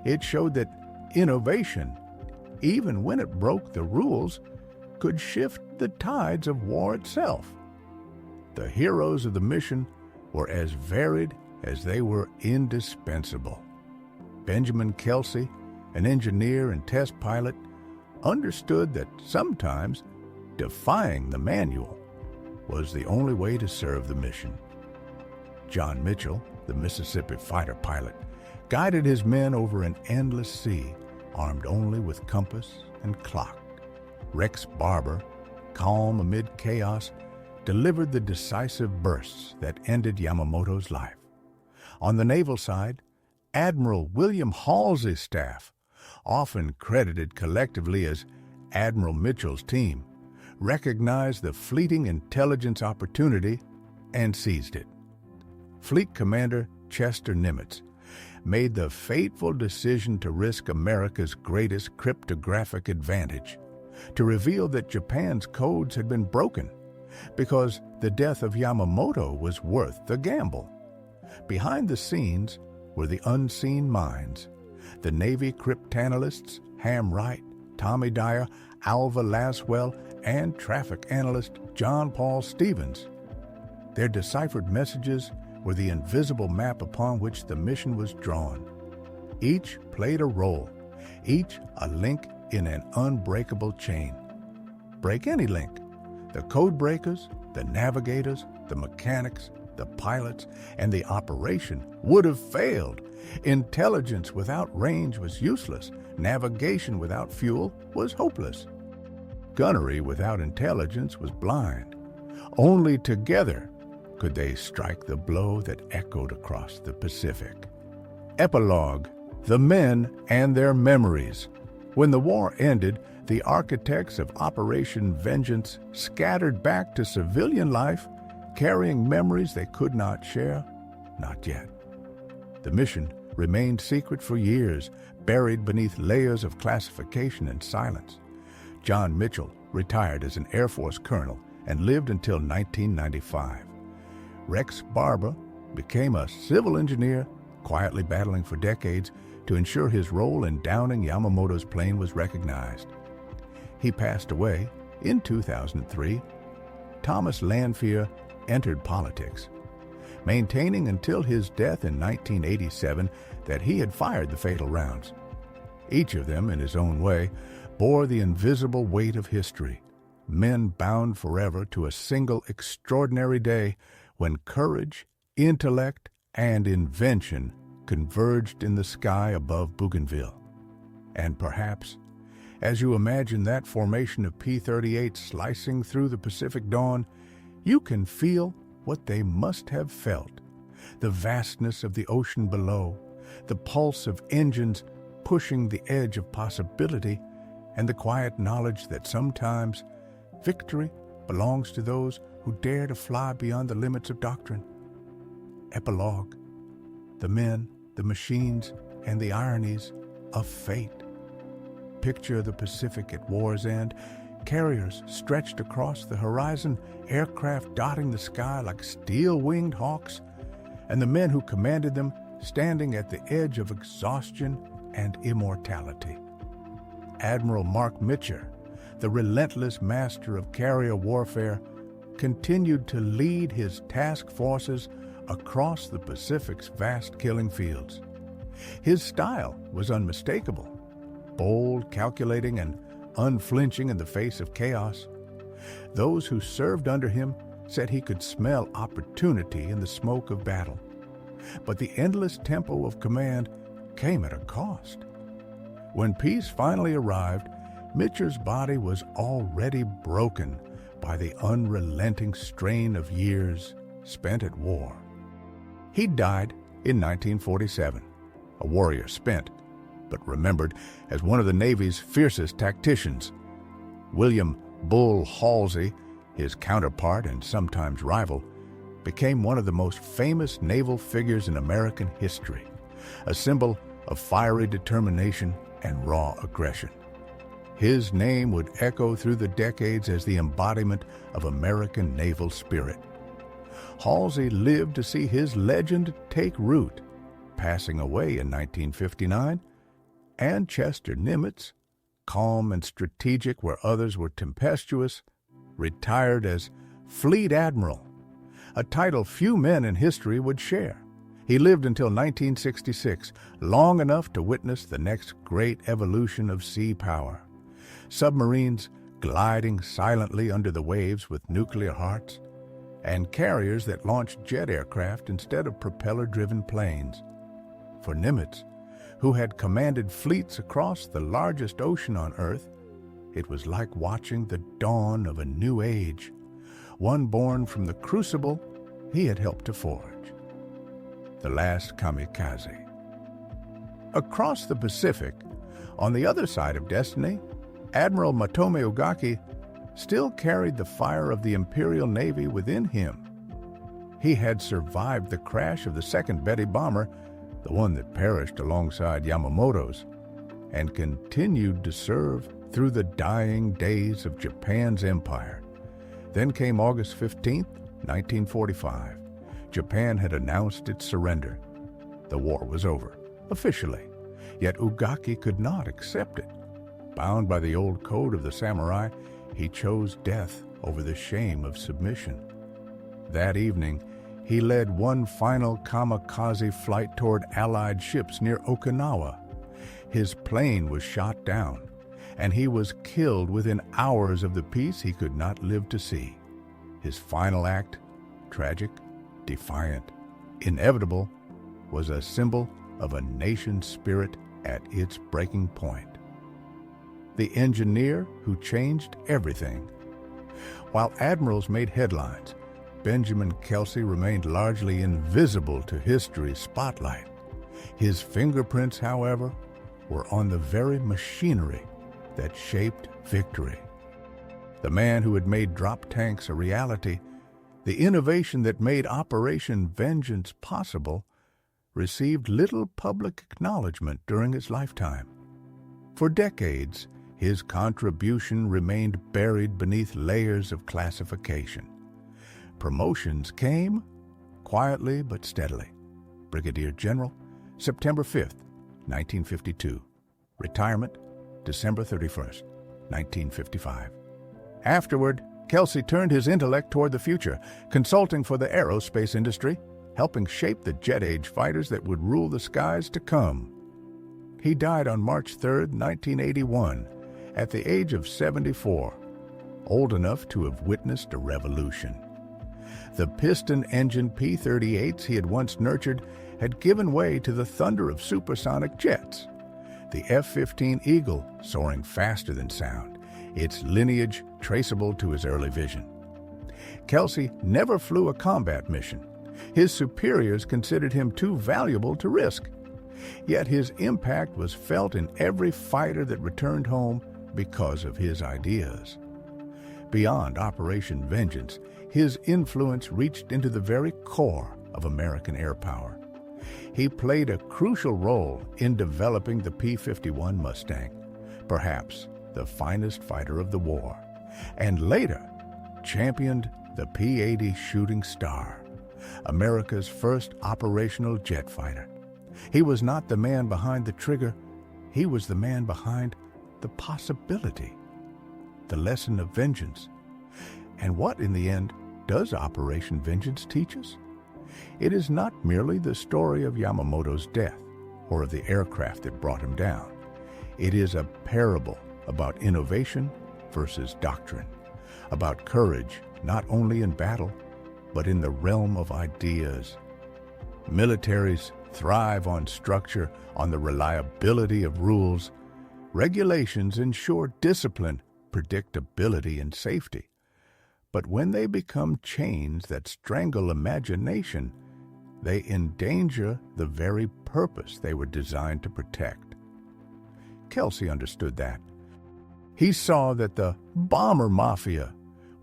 It showed that innovation, even when it broke the rules, could shift the tides of war itself. The heroes of the mission were as varied as they were indispensable. Benjamin Kelsey, an engineer and test pilot, understood that sometimes defying the manual was the only way to serve the mission. John Mitchell, the Mississippi fighter pilot, guided his men over an endless sea, armed only with compass and clock. Rex Barber, calm amid chaos, delivered the decisive bursts that ended Yamamoto's life. On the naval side, Admiral William Halsey's staff, often credited collectively as Admiral Mitchell's team, recognized the fleeting intelligence opportunity and seized it. Fleet Commander Chester Nimitz made the fateful decision to risk America's greatest cryptographic advantage, to reveal that Japan's codes had been broken, because the death of Yamamoto was worth the gamble. Behind the scenes were the unseen minds, the Navy cryptanalysts Ham Wright, Tommy Dyer, Alva Laswell, and traffic analyst John Paul Stevens. Their deciphered messages were the invisible map upon which the mission was drawn. Each played a role, each a link in an unbreakable chain. Break any link. The code breakers, the navigators, the mechanics, the pilots, and the operation would have failed. Intelligence without range was useless. Navigation without fuel was hopeless. Gunnery without intelligence was blind. Only together could they strike the blow that echoed across the Pacific. Epilogue: The Men and Their Memories. When the war ended, the architects of Operation Vengeance scattered back to civilian life, carrying memories they could not share, not yet. The mission remained secret for years, buried beneath layers of classification and silence. John Mitchell retired as an Air Force colonel and lived until 1995. Rex Barber became a civil engineer, quietly battling for decades to ensure his role in downing Yamamoto's plane was recognized. He passed away in 2003. Thomas Lanphier entered politics, maintaining until his death in 1987 that he had fired the fatal rounds. Each of them, in his own way, bore the invisible weight of history, men bound forever to a single extraordinary day when courage, intellect, and invention converged in the sky above Bougainville. And perhaps, as you imagine that formation of P-38 slicing through the Pacific dawn, you can feel what they must have felt: the vastness of the ocean below, the pulse of engines pushing the edge of possibility, and the quiet knowledge that sometimes victory belongs to those who dare to fly beyond the limits of doctrine. Epilogue: The men, the machines, and the ironies of fate. Picture the Pacific at war's end, carriers stretched across the horizon, aircraft dotting the sky like steel-winged hawks, and the men who commanded them standing at the edge of exhaustion and immortality. Admiral Mark Mitcher, the relentless master of carrier warfare, continued to lead his task forces across the Pacific's vast killing fields. His style was unmistakable: bold, calculating, and unflinching in the face of chaos. Those who served under him said he could smell opportunity in the smoke of battle. But the endless tempo of command came at a cost. When peace finally arrived, Mitcher's body was already broken by the unrelenting strain of years spent at war. He died in 1947, a warrior spent, but remembered as one of the Navy's fiercest tacticians. William "Bull" Halsey, his counterpart and sometimes rival, became one of the most famous naval figures in American history, a symbol of fiery determination and raw aggression. His name would echo through the decades as the embodiment of American naval spirit. Halsey lived to see his legend take root, passing away in 1959, and Chester Nimitz, calm and strategic where others were tempestuous, retired as Fleet Admiral, a title few men in history would share. He lived until 1966, long enough to witness the next great evolution of sea power. Submarines gliding silently under the waves with nuclear hearts, and carriers that launched jet aircraft instead of propeller-driven planes. For Nimitz, who had commanded fleets across the largest ocean on Earth, it was like watching the dawn of a new age, one born from the crucible he had helped to forge. The last kamikaze. Across the Pacific, on the other side of destiny, Admiral Matome Ugaki still carried the fire of the Imperial Navy within him. He had survived the crash of the second Betty bomber, the one that perished alongside Yamamoto's, and continued to serve through the dying days of Japan's empire. Then came August 15, 1945. Japan had announced its surrender. The war was over, officially, yet Ugaki could not accept it. Bound by the old code of the samurai, he chose death over the shame of submission. That evening, he led one final kamikaze flight toward Allied ships near Okinawa. His plane was shot down, and he was killed within hours of the peace he could not live to see. His final act, tragic, defiant, inevitable, was a symbol of a nation's spirit at its breaking point. The engineer who changed everything. While admirals made headlines, Benjamin Kelsey remained largely invisible to history's spotlight. His fingerprints, however, were on the very machinery that shaped victory. The man who had made drop tanks a reality, the innovation that made Operation Vengeance possible, received little public acknowledgement during his lifetime. For decades, his contribution remained buried beneath layers of classification. Promotions came, quietly but steadily. Brigadier General, September 5, 1952. Retirement, December 31, 1955. Afterward, Kelsey turned his intellect toward the future, consulting for the aerospace industry, helping shape the jet age fighters that would rule the skies to come. He died on March 3, 1981, at the age of 74, old enough to have witnessed a revolution. The piston-engine P-38s he had once nurtured had given way to the thunder of supersonic jets. The F-15 Eagle soaring faster than sound, its lineage traceable to his early vision. Kelsey never flew a combat mission. His superiors considered him too valuable to risk. Yet his impact was felt in every fighter that returned home because of his ideas. Beyond Operation Vengeance, his influence reached into the very core of American air power. He played a crucial role in developing the P-51 Mustang, perhaps the finest fighter of the war, and later championed the P-80 Shooting Star, America's first operational jet fighter. He was not the man behind the trigger, he was the man behind the possibility, the lesson of vengeance. And what, in the end, does Operation Vengeance teach us? It is not merely the story of Yamamoto's death or of the aircraft that brought him down. It is a parable about innovation versus doctrine, about courage not only in battle, but in the realm of ideas. Militaries thrive on structure, on the reliability of rules. Regulations ensure discipline, predictability, and safety. But when they become chains that strangle imagination, they endanger the very purpose they were designed to protect. Kelsey understood that. He saw that the bomber mafia,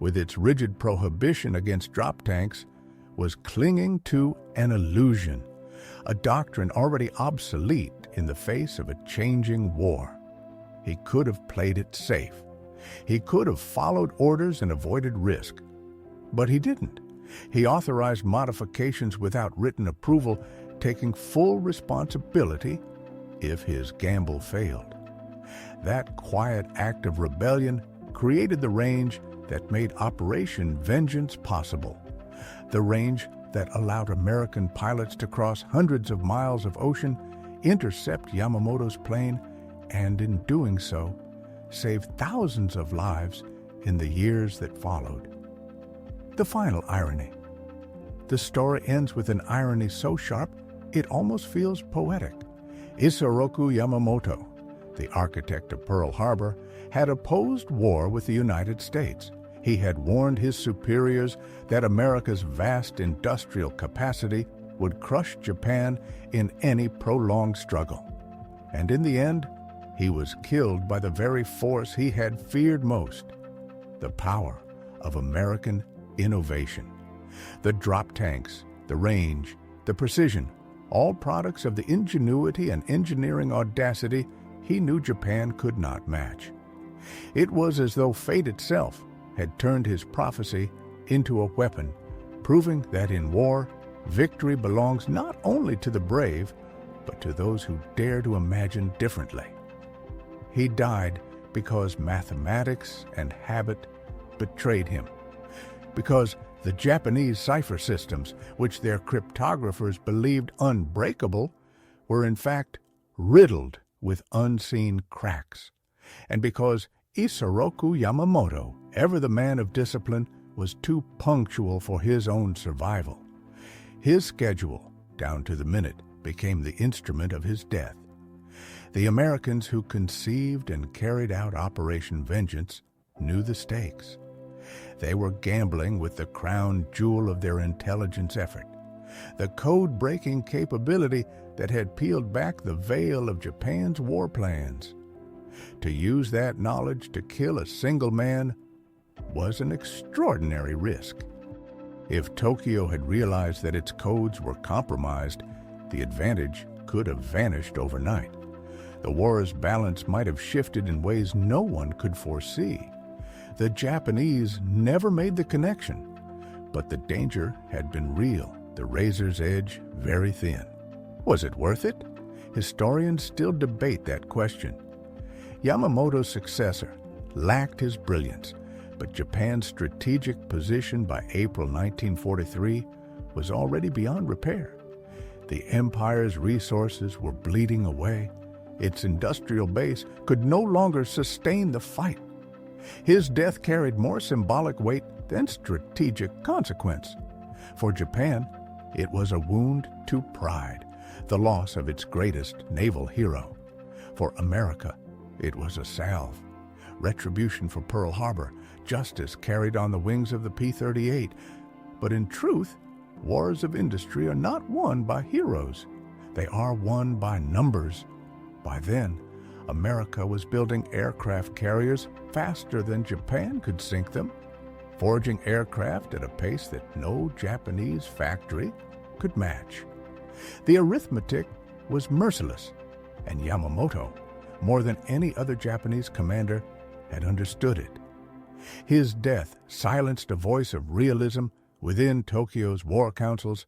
with its rigid prohibition against drop tanks, was clinging to an illusion, a doctrine already obsolete in the face of a changing war. He could have played it safe. He could have followed orders and avoided risk. But he didn't. He authorized modifications without written approval, taking full responsibility if his gamble failed. That quiet act of rebellion created the range that made Operation Vengeance possible, the range that allowed American pilots to cross hundreds of miles of ocean, intercept Yamamoto's plane, and in doing so, save thousands of lives in the years that followed. The final irony. The story ends with an irony so sharp it almost feels poetic. Isoroku Yamamoto, the architect of Pearl Harbor, had opposed war with the United States. He had warned his superiors that America's vast industrial capacity would crush Japan in any prolonged struggle. And in the end, he was killed by the very force he had feared most, the power of American innovation. The drop tanks, the range, the precision, all products of the ingenuity and engineering audacity he knew Japan could not match. It was as though fate itself had turned his prophecy into a weapon, proving that in war, victory belongs not only to the brave, but to those who dare to imagine differently. He died because mathematics and habit betrayed him, because the Japanese cipher systems, which their cryptographers believed unbreakable, were in fact riddled with unseen cracks, and because Isoroku Yamamoto, ever the man of discipline, was too punctual for his own survival. His schedule, down to the minute, became the instrument of his death. The Americans who conceived and carried out Operation Vengeance knew the stakes. They were gambling with the crown jewel of their intelligence effort, the code-breaking capability that had peeled back the veil of Japan's war plans. To use that knowledge to kill a single man was an extraordinary risk. If Tokyo had realized that its codes were compromised, the advantage could have vanished overnight. The war's balance might have shifted in ways no one could foresee. The Japanese never made the connection, but the danger had been real, the razor's edge very thin. Was it worth it? Historians still debate that question. Yamamoto's successor lacked his brilliance, but Japan's strategic position by April 1943 was already beyond repair. The empire's resources were bleeding away. Its industrial base could no longer sustain the fight. His death carried more symbolic weight than strategic consequence. For Japan, it was a wound to pride, the loss of its greatest naval hero. For America, it was a salve, retribution for Pearl Harbor, justice carried on the wings of the P-38. But in truth, wars of industry are not won by heroes. They are won by numbers. By then, America was building aircraft carriers faster than Japan could sink them, forging aircraft at a pace that no Japanese factory could match. The arithmetic was merciless, and Yamamoto, more than any other Japanese commander, had understood it. His death silenced a voice of realism within Tokyo's war councils,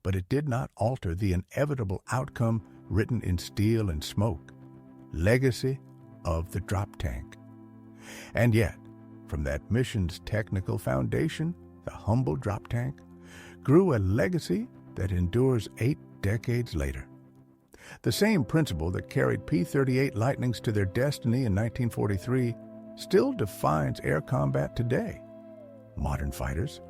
but it did not alter the inevitable outcome written in steel and smoke: legacy of the drop tank. And yet, from that mission's technical foundation, the humble drop tank, grew a legacy that endures 8 decades later. The same principle that carried P-38 Lightnings to their destiny in 1943 still defines air combat today. Modern fighters,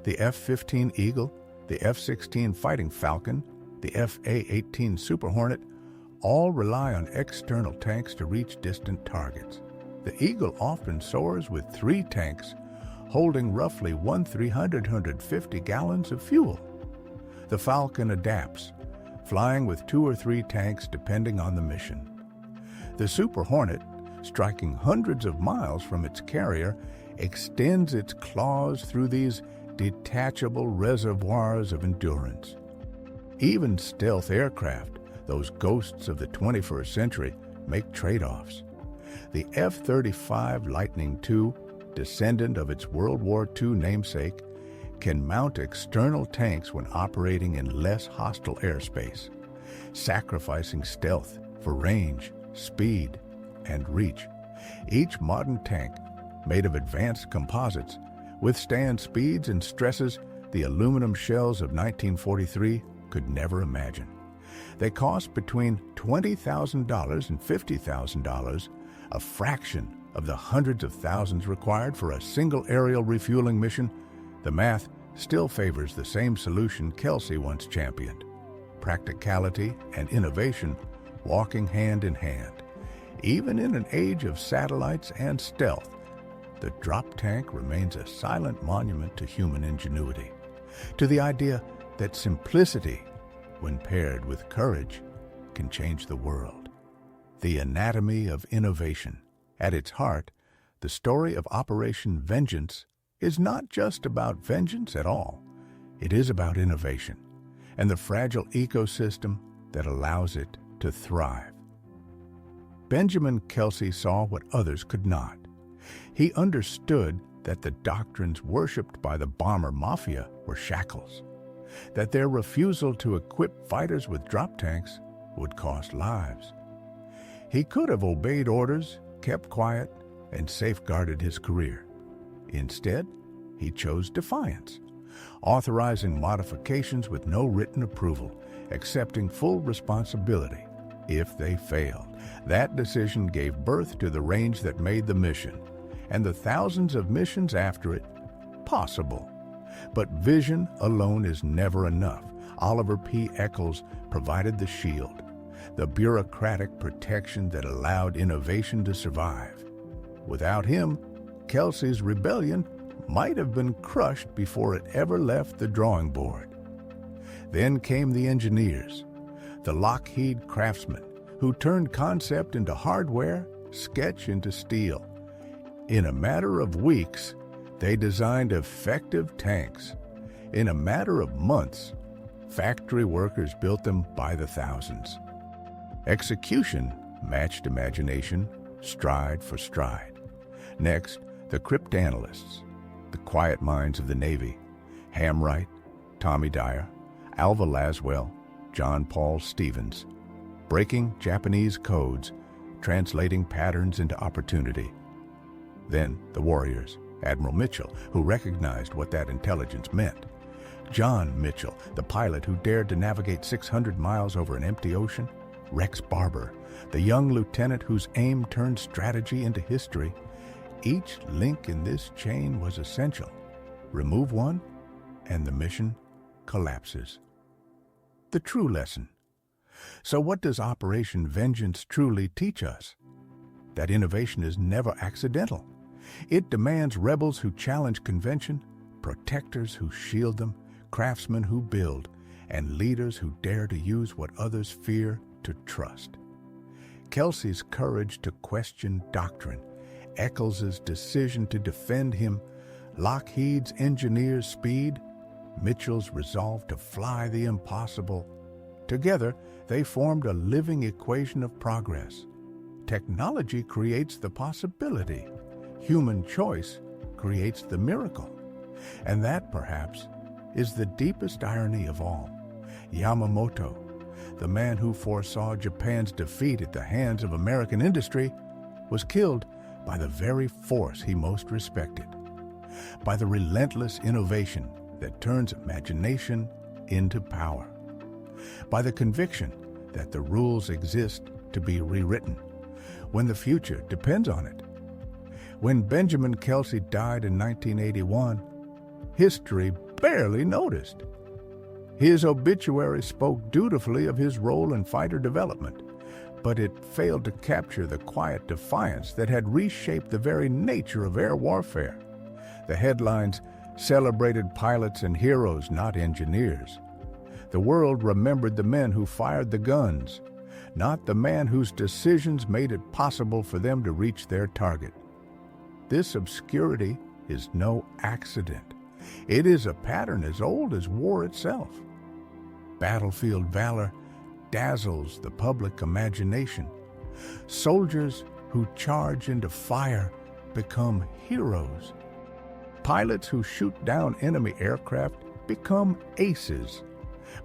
the F-15 Eagle, the F-16 Fighting Falcon, the F-A-18 Super Hornet, all rely on external tanks to reach distant targets. The Eagle often soars with 3 tanks, holding roughly 350 gallons of fuel. The Falcon adapts, flying with 2 or 3 tanks depending on the mission. The Super Hornet, striking hundreds of miles from its carrier, extends its claws through these detachable reservoirs of endurance. Even stealth aircraft, those ghosts of the 21st century, make trade-offs. The F-35 Lightning II, descendant of its World War II namesake, can mount external tanks when operating in less hostile airspace, sacrificing stealth for range, speed, and reach. Each modern tank, made of advanced composites, withstands speeds and stresses the aluminum shells of 1943 could never imagine. They cost between $20,000 and $50,000, a fraction of the hundreds of thousands required for a single aerial refueling mission. The math still favors the same solution Kelsey once championed: practicality and innovation walking hand in hand. Even in an age of satellites and stealth, the drop tank remains a silent monument to human ingenuity, to the idea that simplicity, when paired with courage, can change the world. The anatomy of innovation. At its heart, the story of Operation Vengeance is not just about vengeance at all. It is about innovation and the fragile ecosystem that allows it to thrive. Benjamin Kelsey saw what others could not. He understood that the doctrines worshipped by the bomber mafia were shackles, that their refusal to equip fighters with drop tanks would cost lives. He could have obeyed orders, kept quiet, and safeguarded his career. Instead, he chose defiance, authorizing modifications with no written approval, accepting full responsibility if they failed. That decision gave birth to the range that made the mission, and the thousands of missions after it, possible. But vision alone is never enough. Oliver P. Eccles provided the shield, the bureaucratic protection that allowed innovation to survive. Without him, Kelsey's rebellion might have been crushed before it ever left the drawing board. Then came the engineers, the Lockheed craftsmen, who turned concept into hardware, sketch into steel. In a matter of weeks, they designed effective tanks. In a matter of months, factory workers built them by the thousands. Execution matched imagination, stride for stride. Next, the cryptanalysts, the quiet minds of the Navy: Hamwright, Tommy Dyer, Alva Laswell, John Paul Stevens, breaking Japanese codes, translating patterns into opportunity. Then the warriors: Admiral Mitchell, who recognized what that intelligence meant; John Mitchell, the pilot who dared to navigate 600 miles over an empty ocean; Rex Barber, the young lieutenant whose aim turned strategy into history. Each link in this chain was essential. Remove one, and the mission collapses. The true lesson. So what does Operation Vengeance truly teach us? That innovation is never accidental. It demands rebels who challenge convention, protectors who shield them, craftsmen who build, and leaders who dare to use what others fear to trust. Kelsey's courage to question doctrine, Eccles's decision to defend him, Lockheed's engineers' speed, Mitchell's resolve to fly the impossible. Together, they formed a living equation of progress. Technology creates the possibility. Human choice creates the miracle. And that, perhaps, is the deepest irony of all. Yamamoto, the man who foresaw Japan's defeat at the hands of American industry, was killed by the very force he most respected, by the relentless innovation that turns imagination into power, by the conviction that the rules exist to be rewritten when the future depends on it. When Benjamin Kelsey died in 1981, history barely noticed. His obituary spoke dutifully of his role in fighter development, but it failed to capture the quiet defiance that had reshaped the very nature of air warfare. The headlines celebrated pilots and heroes, not engineers. The world remembered the men who fired the guns, not the man whose decisions made it possible for them to reach their target. This obscurity is no accident. It is a pattern as old as war itself. Battlefield valor dazzles the public imagination. Soldiers who charge into fire become heroes. Pilots who shoot down enemy aircraft become aces.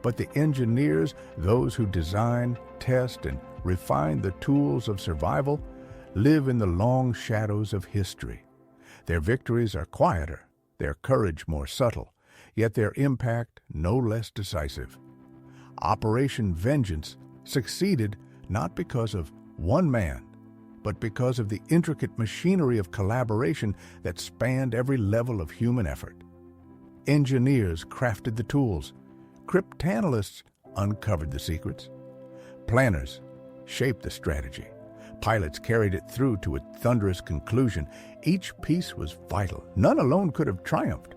But the engineers, those who design, test, and refine the tools of survival, live in the long shadows of history. Their victories are quieter, their courage more subtle, yet their impact no less decisive. Operation Vengeance succeeded not because of one man, but because of the intricate machinery of collaboration that spanned every level of human effort. Engineers crafted the tools, cryptanalysts uncovered the secrets, planners shaped the strategy, pilots carried it through to its thunderous conclusion. Each piece was vital. None alone could have triumphed.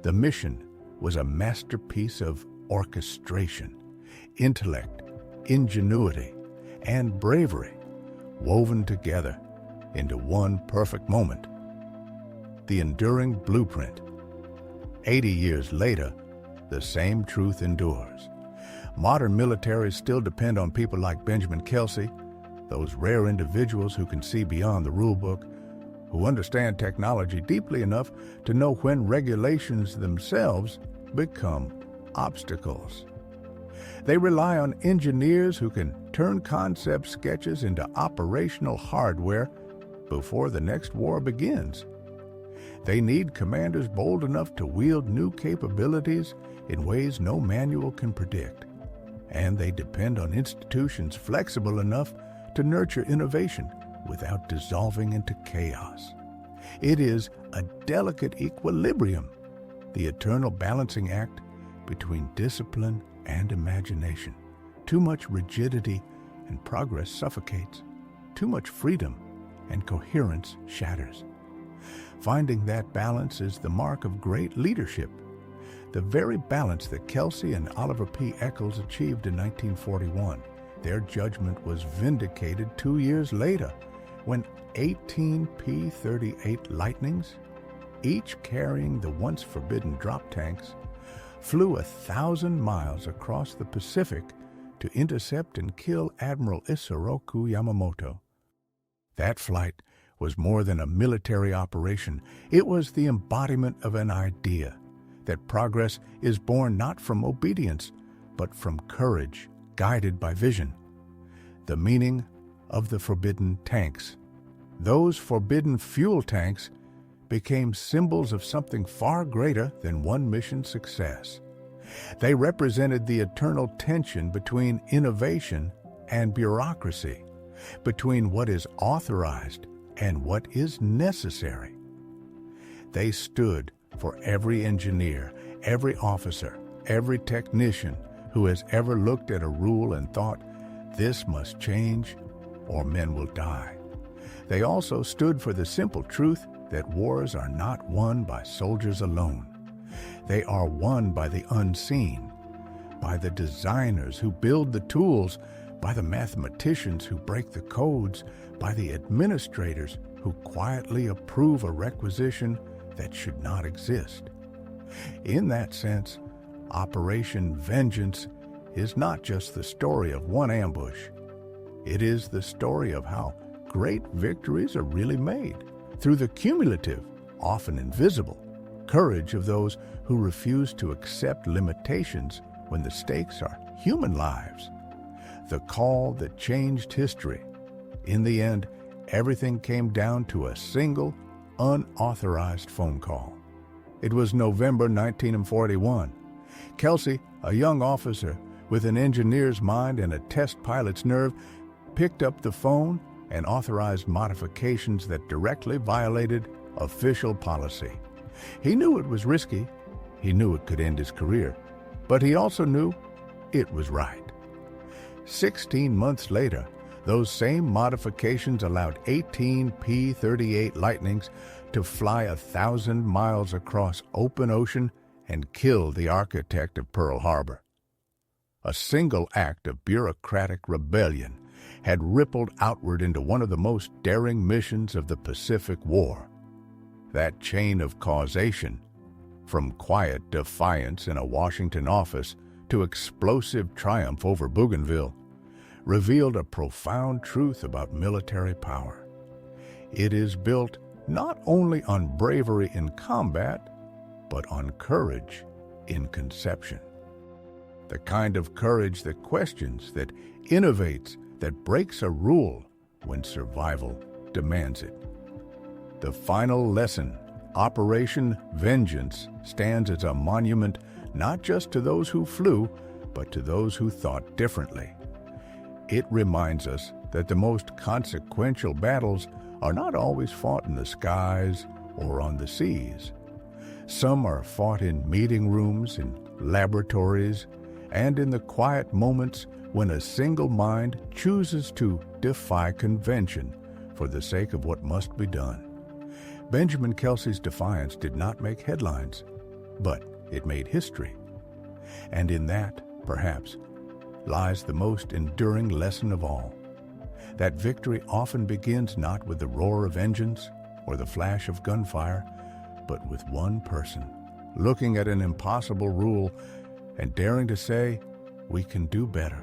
The mission was a masterpiece of orchestration, intellect, ingenuity, and bravery, woven together into one perfect moment. The enduring blueprint. 80 years later, the same truth endures. Modern militaries still depend on people like Benjamin Kelsey, those rare individuals who can see beyond the rulebook, who understand technology deeply enough to know when regulations themselves become obstacles. They rely on engineers who can turn concept sketches into operational hardware before the next war begins. They need commanders bold enough to wield new capabilities in ways no manual can predict. And they depend on institutions flexible enough to nurture innovation without dissolving into chaos. It is a delicate equilibrium, the eternal balancing act between discipline and imagination. Too much rigidity and progress suffocates. Too much freedom and coherence shatters. Finding that balance is the mark of great leadership, the very balance that Kelsey and Oliver P. Eccles achieved in 1941. Their judgment was vindicated 2 years later when 18 P-38 Lightnings, each carrying the once forbidden drop tanks, flew 1,000 miles across the Pacific to intercept and kill Admiral Isoroku Yamamoto. That flight was more than a military operation. It was the embodiment of an idea that progress is born not from obedience, but from courage, guided by vision. The meaning of the forbidden tanks. Those forbidden fuel tanks became symbols of something far greater than one mission's success. They represented the eternal tension between innovation and bureaucracy, between what is authorized and what is necessary. They stood for every engineer, every officer, every technician who has ever looked at a rule and thought, "This must change or men will die." They also stood for the simple truth that wars are not won by soldiers alone. They are won by the unseen, by the designers who build the tools, by the mathematicians who break the codes, by the administrators who quietly approve a requisition that should not exist. In that sense, Operation Vengeance is not just the story of one ambush. It is the story of how great victories are really made, through the cumulative, often invisible, courage of those who refuse to accept limitations when the stakes are human lives. The call that changed history. In the end, everything came down to a single, unauthorized phone call. It was November 1941. Kelsey, a young officer with an engineer's mind and a test pilot's nerve, picked up the phone and authorized modifications that directly violated official policy. He knew it was risky. He knew it could end his career. But he also knew it was right. 16 months later, those same modifications allowed 18 P-38 Lightnings to fly 1,000 miles across open ocean and kill the architect of Pearl Harbor. A single act of bureaucratic rebellion had rippled outward into one of the most daring missions of the Pacific War. That chain of causation, from quiet defiance in a Washington office to explosive triumph over Bougainville, revealed a profound truth about military power. It is built not only on bravery in combat, but on courage in conception. The kind of courage that questions, that innovates, that breaks a rule when survival demands it. The final lesson, Operation Vengeance, stands as a monument not just to those who flew, but to those who thought differently. It reminds us that the most consequential battles are not always fought in the skies or on the seas. Some are fought in meeting rooms, in laboratories, and in the quiet moments when a single mind chooses to defy convention for the sake of what must be done. Benjamin Kelsey's defiance did not make headlines, but it made history. And in that, perhaps, lies the most enduring lesson of all. That victory often begins not with the roar of engines or the flash of gunfire, but with one person looking at an impossible rule and daring to say, "We can do better."